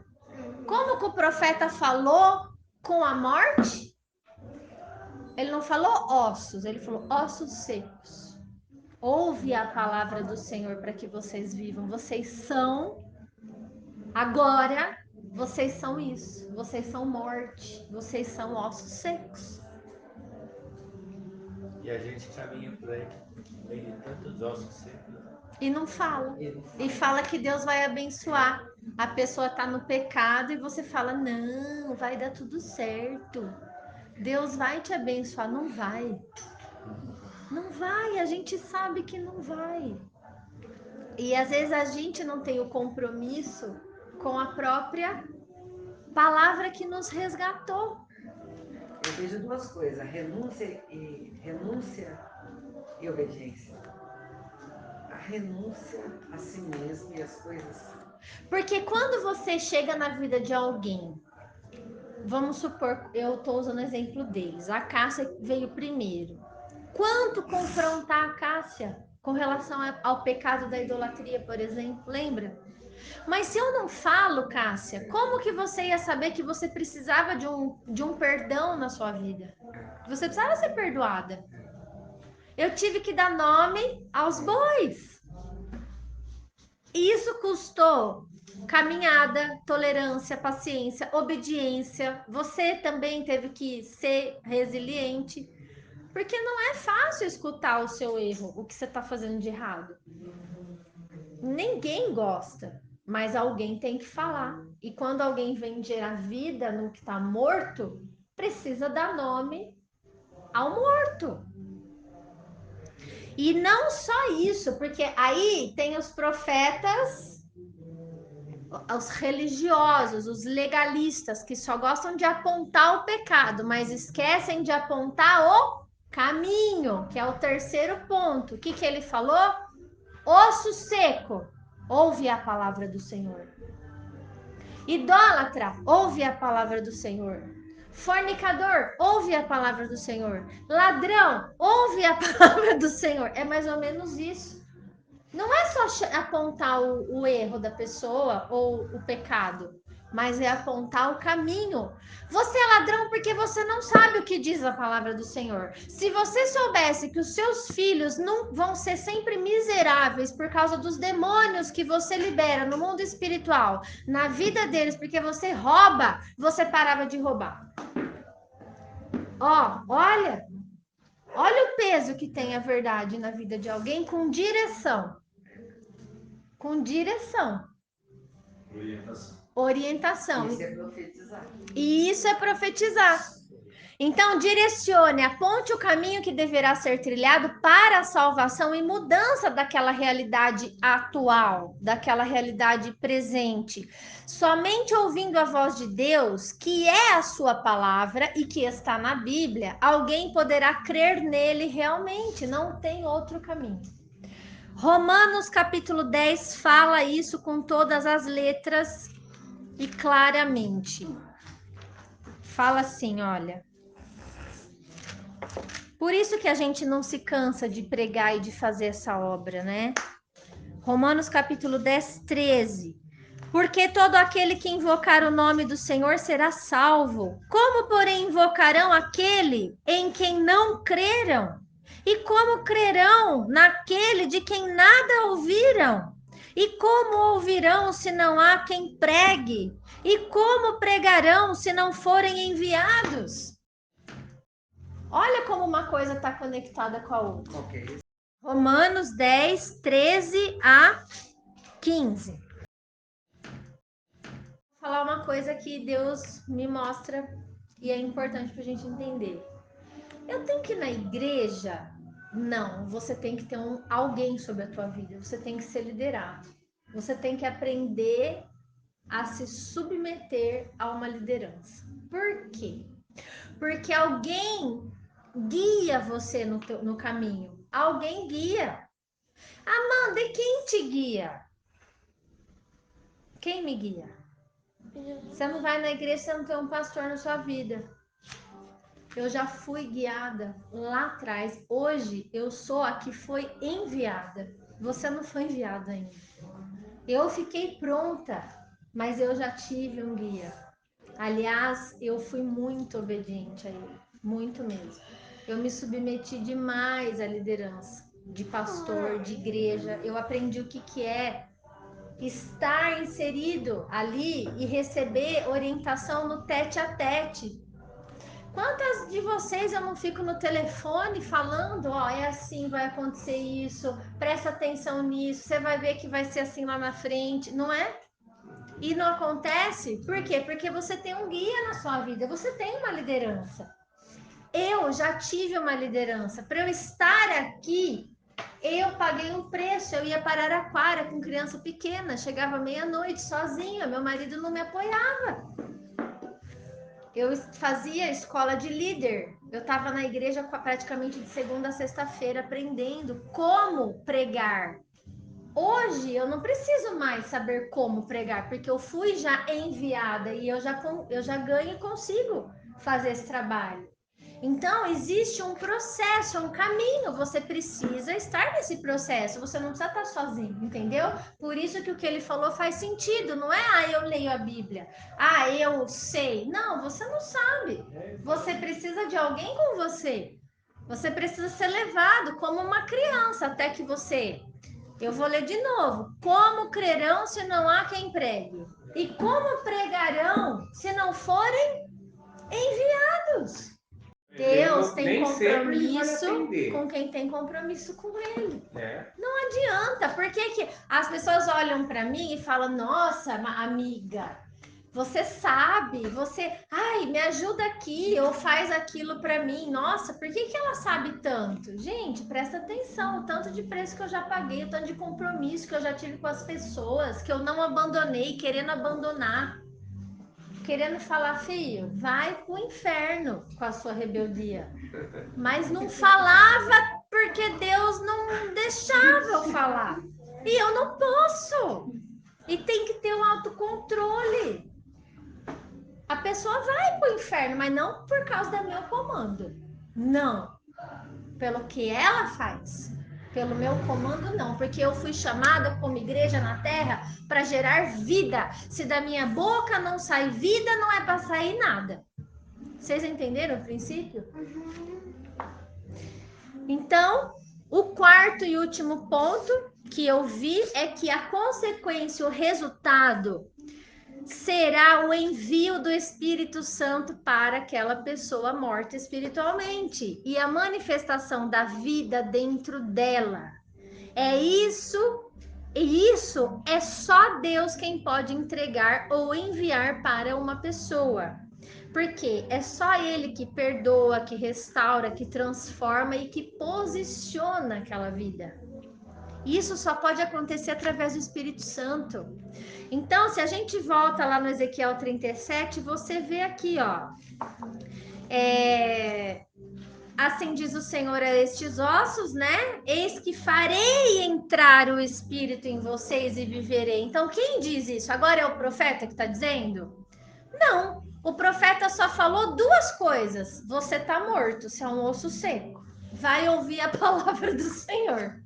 Como que o profeta falou com a morte? Ele não falou ossos, ele falou ossos secos. Ouve a palavra do Senhor para que vocês vivam. Vocês são, agora, vocês são isso. Vocês são morte. Vocês são ossos secos. E a gente caminha por aí, no meio de tantos ossos secos. E não fala. E fala que Deus vai abençoar. A pessoa está no pecado e você fala, não, vai dar tudo certo. Deus vai te abençoar. Não vai. Não vai, a gente sabe que não vai. E às vezes a gente não tem o compromisso com a própria palavra que nos resgatou. Eu vejo duas coisas, renúncia e obediência. A renúncia a si mesmo e as coisas. Porque quando você chega na vida de alguém, vamos supor, eu estou usando o exemplo deles, a Cássia veio primeiro. Quanto confrontar a Cássia com relação ao pecado da idolatria, por exemplo, lembra? Mas se eu não falo, Cássia, como que você ia saber que você precisava de um perdão na sua vida? Você precisava ser perdoada. Eu tive que dar nome aos bois. E isso custou caminhada, tolerância, paciência, obediência. Você também teve que ser resiliente. Porque não é fácil escutar o seu erro, o que você está fazendo de errado. Ninguém gosta, mas alguém tem que falar. E quando alguém vem gerar vida no que está morto, precisa dar nome ao morto. E não só isso, porque aí tem os profetas, os religiosos, os legalistas, que só gostam de apontar o pecado, mas esquecem de apontar o caminho, que é o terceiro ponto. O que ele falou? Osso seco, ouve a palavra do Senhor. Idólatra, ouve a palavra do Senhor. Fornicador, ouve a palavra do Senhor. Ladrão, ouve a palavra do Senhor. É mais ou menos isso. Não é só apontar o erro da pessoa ou o pecado, mas é apontar o caminho. Você é ladrão porque você não sabe o que diz a palavra do Senhor. Se você soubesse que os seus filhos não vão ser sempre miseráveis por causa dos demônios que você libera no mundo espiritual, na vida deles, porque você rouba, você parava de roubar. Ó, olha, Olha o peso que tem a verdade na vida de alguém com direção. Com direção. Orientação. Isso é profetizar. E isso é profetizar. Então, direcione, aponte o caminho que deverá ser trilhado para a salvação e mudança daquela realidade atual, daquela realidade presente. Somente ouvindo a voz de Deus, que é a sua palavra e que está na Bíblia, alguém poderá crer nele realmente, não tem outro caminho. Romanos capítulo 10 fala isso com todas as letras e claramente. Fala assim, olha. Por isso que a gente não se cansa de pregar e de fazer essa obra, né? Romanos capítulo 10, 13. Porque todo aquele que invocar o nome do Senhor será salvo. Como, porém, invocarão aquele em quem não creram? E como crerão naquele de quem nada ouviram? E como ouvirão se não há quem pregue? E como pregarão se não forem enviados? Olha como uma coisa está conectada com a outra. Ok. Romanos 10, 13 a 15. Vou falar uma coisa que Deus me mostra e é importante para a gente entender. Eu tenho que ir na igreja? Não, você tem que ter alguém sobre a tua vida. Você tem que ser liderado. Você tem que aprender a se submeter a uma liderança. Por quê? Porque alguém guia você no caminho. Alguém guia. Amanda, e quem te guia? Quem me guia? Você não vai na igreja, você não tem um pastor na sua vida. Eu já fui guiada lá atrás. Hoje eu sou a que foi enviada. Você não foi enviada ainda. Eu fiquei pronta, mas eu já tive um guia. Aliás, eu fui muito obediente a ele, muito mesmo. Eu me submeti demais à liderança de pastor, de igreja. Eu aprendi o que é estar inserido ali e receber orientação no tete a tete. Quantas de vocês eu não fico no telefone falando, ó, é assim, vai acontecer isso, presta atenção nisso, você vai ver que vai ser assim lá na frente, não é? E não acontece? Por quê? Porque você tem um guia na sua vida, você tem uma liderança. Eu já tive uma liderança. Para eu estar aqui, eu paguei um preço. Eu ia para Araraquara com criança pequena, chegava meia-noite sozinha, meu marido não me apoiava. Eu fazia escola de líder. Eu estava na igreja praticamente de segunda a sexta-feira aprendendo como pregar. Hoje eu não preciso mais saber como pregar, porque eu fui já enviada e eu já ganho e consigo fazer esse trabalho. Então, existe um processo, um caminho, você precisa estar nesse processo, você não precisa estar sozinho, entendeu? Por isso que o que ele falou faz sentido, não é, eu leio a Bíblia, eu sei. Não, você não sabe. Você precisa de alguém com você. Você precisa ser levado como uma criança até que você... Eu vou ler de novo. Como crerão se não há quem pregue? E como pregarão se não forem enviados? Deus tem compromisso com quem tem compromisso com ele. Não adianta. Por que as pessoas olham para mim e falam, nossa, amiga, você sabe, me ajuda aqui ou faz aquilo para mim. Nossa, por que ela sabe tanto? Gente, presta atenção, o tanto de preço que eu já paguei, o tanto de compromisso que eu já tive com as pessoas, que eu não abandonei, querendo abandonar. Querendo falar, filho, vai pro inferno com a sua rebeldia. Mas não falava porque Deus não deixava eu falar. E eu não posso. E tem que ter um autocontrole. A pessoa vai pro inferno, mas não por causa do meu comando. Não. Pelo que ela faz. Pelo meu comando, não. Porque eu fui chamada como igreja na terra para gerar vida. Se da minha boca não sai vida, não é para sair nada. Vocês entenderam o princípio? Então, o quarto e último ponto que eu vi é que a consequência, o resultado será o envio do Espírito Santo para aquela pessoa morta espiritualmente e a manifestação da vida dentro dela. É isso, e isso é só Deus quem pode entregar ou enviar para uma pessoa. Porque é só Ele que perdoa, que restaura, que transforma e que posiciona aquela vida. Isso só pode acontecer através do Espírito Santo. Então, se a gente volta lá no Ezequiel 37, você vê aqui, ó. Assim diz o Senhor a estes ossos, né? Eis que farei entrar o Espírito em vocês e viverei. Então, quem diz isso? Agora é o profeta que está dizendo? Não. O profeta só falou duas coisas. Você está morto, você é um osso seco. Vai ouvir a palavra do Senhor.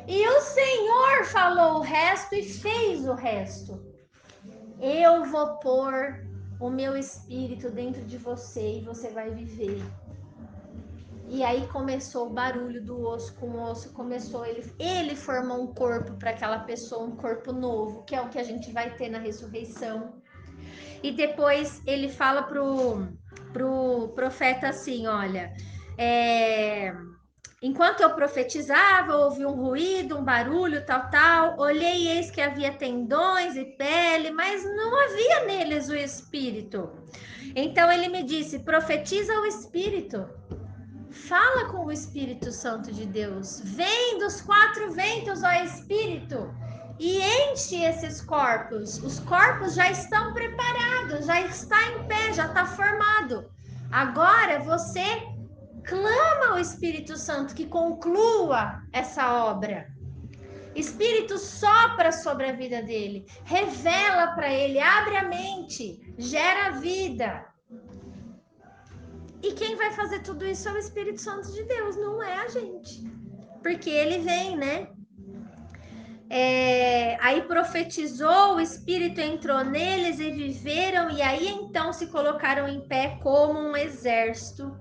E o Senhor falou o resto e fez o resto. Eu vou pôr o meu espírito dentro de você e você vai viver. E aí começou o barulho do osso com o osso, começou, ele formou um corpo para aquela pessoa, um corpo novo, que é o que a gente vai ter na ressurreição. E depois ele fala pro profeta assim, olha, enquanto eu profetizava, ouvi um ruído, um barulho, tal, olhei e eis que havia tendões e pele, mas não havia neles o Espírito. Então ele me disse, profetiza o Espírito. Fala com o Espírito Santo de Deus. Vem dos quatro ventos, ó Espírito, e enche esses corpos. Os corpos já estão preparados, já está em pé, já está formado. Agora você clama ao Espírito Santo que conclua essa obra. Espírito sopra sobre a vida dele, revela para ele, abre a mente, gera vida. E quem vai fazer tudo isso é o Espírito Santo de Deus, não é a gente. Porque ele vem, né? Aí profetizou, o Espírito entrou neles e viveram, e aí então se colocaram em pé como um exército,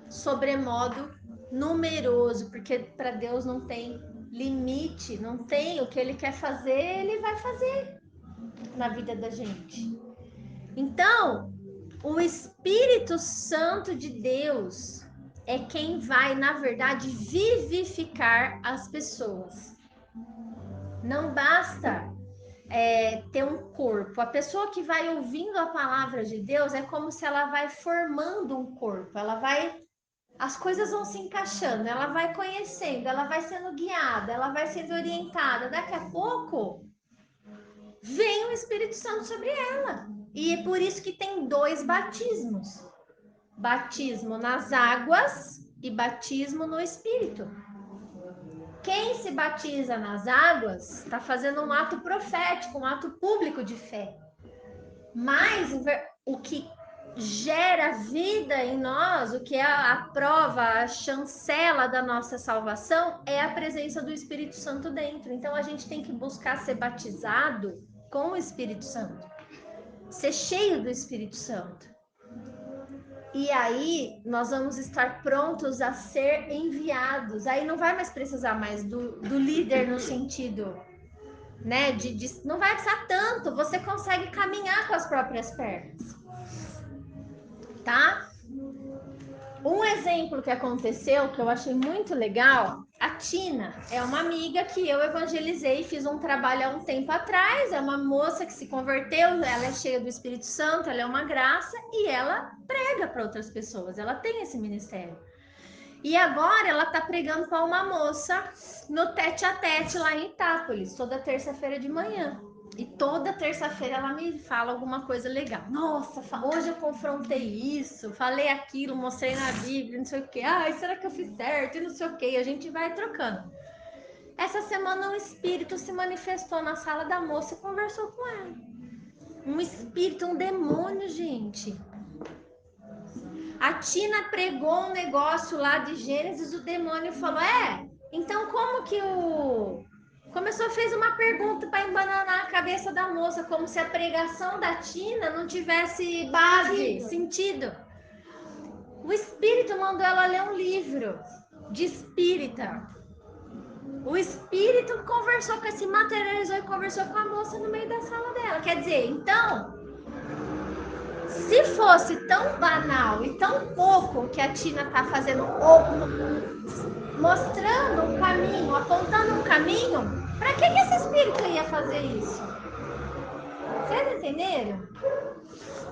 sobremodo numeroso, porque para Deus não tem limite, não tem o que ele quer fazer, ele vai fazer na vida da gente. Então, o Espírito Santo de Deus é quem vai, na verdade, vivificar as pessoas. Não basta ter um corpo. A pessoa que vai ouvindo a palavra de Deus é como se ela vai formando um corpo. As coisas vão se encaixando, ela vai conhecendo, ela vai sendo guiada, ela vai sendo orientada. Daqui a pouco vem o Espírito Santo sobre ela. E é por isso que tem 2 batismos. Batismo nas águas e batismo no Espírito. Quem se batiza nas águas está fazendo um ato profético, um ato público de fé. Mas o que gera vida em nós, o que é a prova, a chancela da nossa salvação, é a presença do Espírito Santo dentro. Então a gente tem que buscar ser batizado com o Espírito Santo, ser cheio do Espírito Santo. E aí nós vamos estar prontos a ser enviados. Aí não vai mais precisar mais do líder no sentido, né? Não vai precisar tanto. Você consegue caminhar com as próprias pernas, tá? Um exemplo que aconteceu que eu achei muito legal, a Tina é uma amiga que eu evangelizei, fiz um trabalho há um tempo atrás, é uma moça que se converteu, ela é cheia do Espírito Santo, ela é uma graça e ela prega para outras pessoas, ela tem esse ministério. E agora ela tá pregando para uma moça no tete a tete lá em Itápolis, toda terça-feira de manhã. E toda terça-feira ela me fala alguma coisa legal. Nossa, hoje eu confrontei isso, falei aquilo, mostrei na Bíblia, não sei o quê. Ai, será que eu fiz certo? E não sei o quê. E a gente vai trocando. Essa semana um espírito se manifestou na sala da moça e conversou com ela. Um espírito, um demônio, gente. A Tina pregou um negócio lá de Gênesis, o demônio falou, então como que Começou, fez uma pergunta para embananar a cabeça da moça, como se a pregação da Tina não tivesse base, sentido. O espírito mandou ela ler um livro de espírita. O espírito conversou com esse, materializou e conversou com a moça no meio da sala dela. Quer dizer, então, se fosse tão banal e tão pouco que a Tina tá fazendo, mostrando um caminho, apontando um caminho, para que esse espírito ia fazer isso? Vocês entenderam?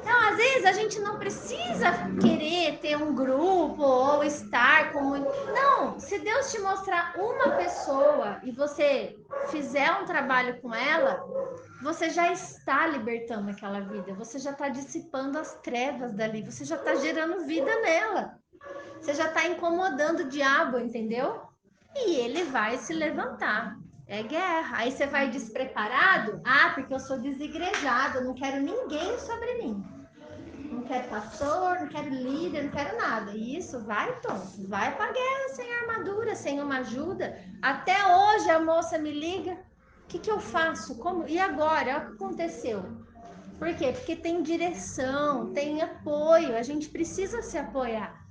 Então, às vezes, a gente não precisa querer ter um grupo ou estar com muito... Não, se Deus te mostrar uma pessoa e você fizer um trabalho com ela, você já está libertando aquela vida, você já está dissipando as trevas dali, você já está gerando vida nela. Você já está incomodando o diabo, entendeu? E ele vai se levantar. É guerra. Aí você vai despreparado? Ah, porque eu sou desigrejado, eu não quero ninguém sobre mim. Não quero pastor, não quero líder, não quero nada. E isso vai, Tom, vai pra guerra sem armadura, sem uma ajuda. Até hoje a moça me liga, o que eu faço? Como? E agora? Olha o que aconteceu. Por quê? Porque tem direção, tem apoio, a gente precisa se apoiar,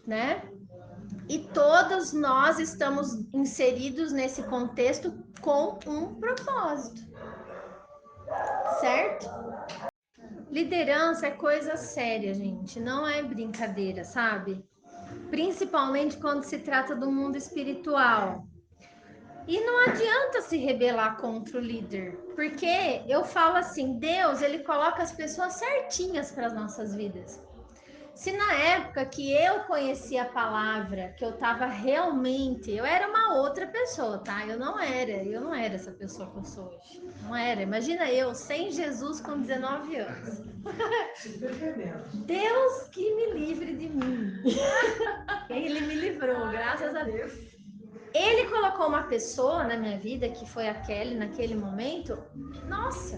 né? E todos nós estamos inseridos nesse contexto com um propósito, certo? Liderança é coisa séria, gente, não é brincadeira, sabe? Principalmente quando se trata do mundo espiritual. E não adianta se rebelar contra o líder, porque eu falo assim, Deus, ele coloca as pessoas certinhas para as nossas vidas. Se na época que eu conheci a palavra, que eu estava realmente, eu era uma outra pessoa, tá? Eu não era essa pessoa que eu sou hoje. Não era. Imagina eu, sem Jesus com 19 anos. Deus que me livre de mim. Ele me livrou, graças a Deus. Ele colocou uma pessoa na minha vida, que foi a Kelly naquele momento. Nossa,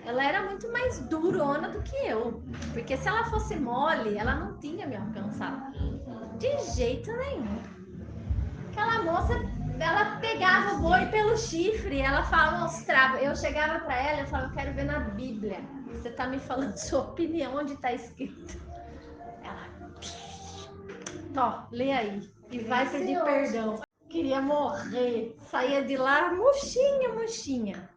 ela era muito mais durona do que eu. Porque se ela fosse mole, ela não tinha me alcançado. De jeito nenhum. Aquela moça, ela pegava o boi pelo chifre, ela mostrava. Eu chegava pra ela e falava, eu quero ver na Bíblia. Você tá me falando sua opinião, onde tá escrito? Ela, tó, lê aí. E vai pedir perdão. Queria morrer. Saía de lá murchinha.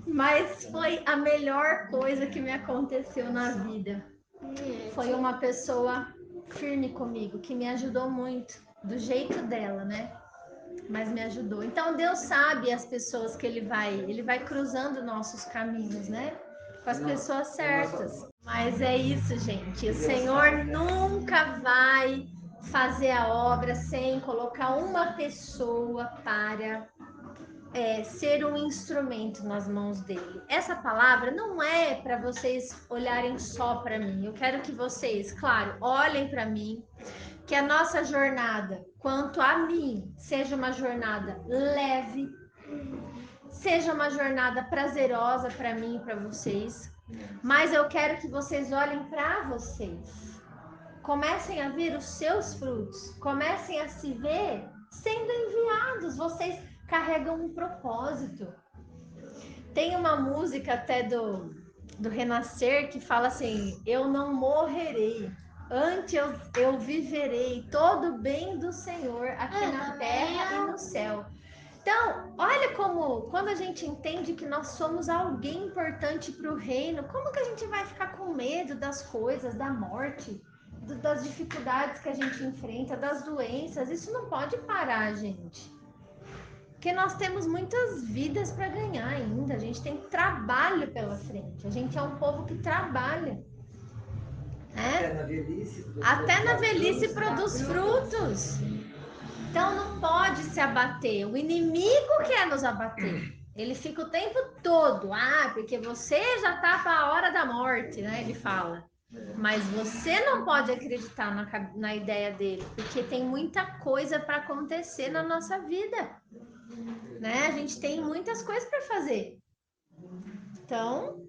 Mas foi a melhor coisa que me aconteceu na vida. Foi uma pessoa firme comigo, que me ajudou muito, do jeito dela, né? Mas me ajudou. Então Deus sabe as pessoas que ele vai cruzando nossos caminhos, né? Com as pessoas certas. Mas é isso, gente. O Senhor nunca vai fazer a obra sem colocar uma pessoa para ser um instrumento nas mãos dele. Essa palavra não é para vocês olharem só para mim. Eu quero que vocês, claro, olhem para mim, que a nossa jornada, quanto a mim, seja uma jornada leve, seja uma jornada prazerosa para mim e para vocês, mas eu quero que vocês olhem para vocês. Comecem a ver os seus frutos, comecem a se ver sendo enviados, vocês carregam um propósito. Tem uma música até do Renascer que fala assim, eu não morrerei, antes eu viverei todo o bem do Senhor aqui na terra e no céu. Então, olha como, quando a gente entende que nós somos alguém importante para o reino, como que a gente vai ficar com medo das coisas, da morte, das dificuldades que a gente enfrenta, das doenças? Isso não pode parar, gente. Porque nós temos muitas vidas para ganhar ainda, a gente tem trabalho pela frente, a gente é um povo que trabalha. Até na velhice produz frutos. Então não pode se abater. O inimigo quer nos abater. Ele fica o tempo todo. Ah, porque você já tá para a hora da morte, né? Ele fala. Mas você não pode acreditar na ideia dele, porque tem muita coisa para acontecer na nossa vida, né? A gente tem muitas coisas para fazer. Então,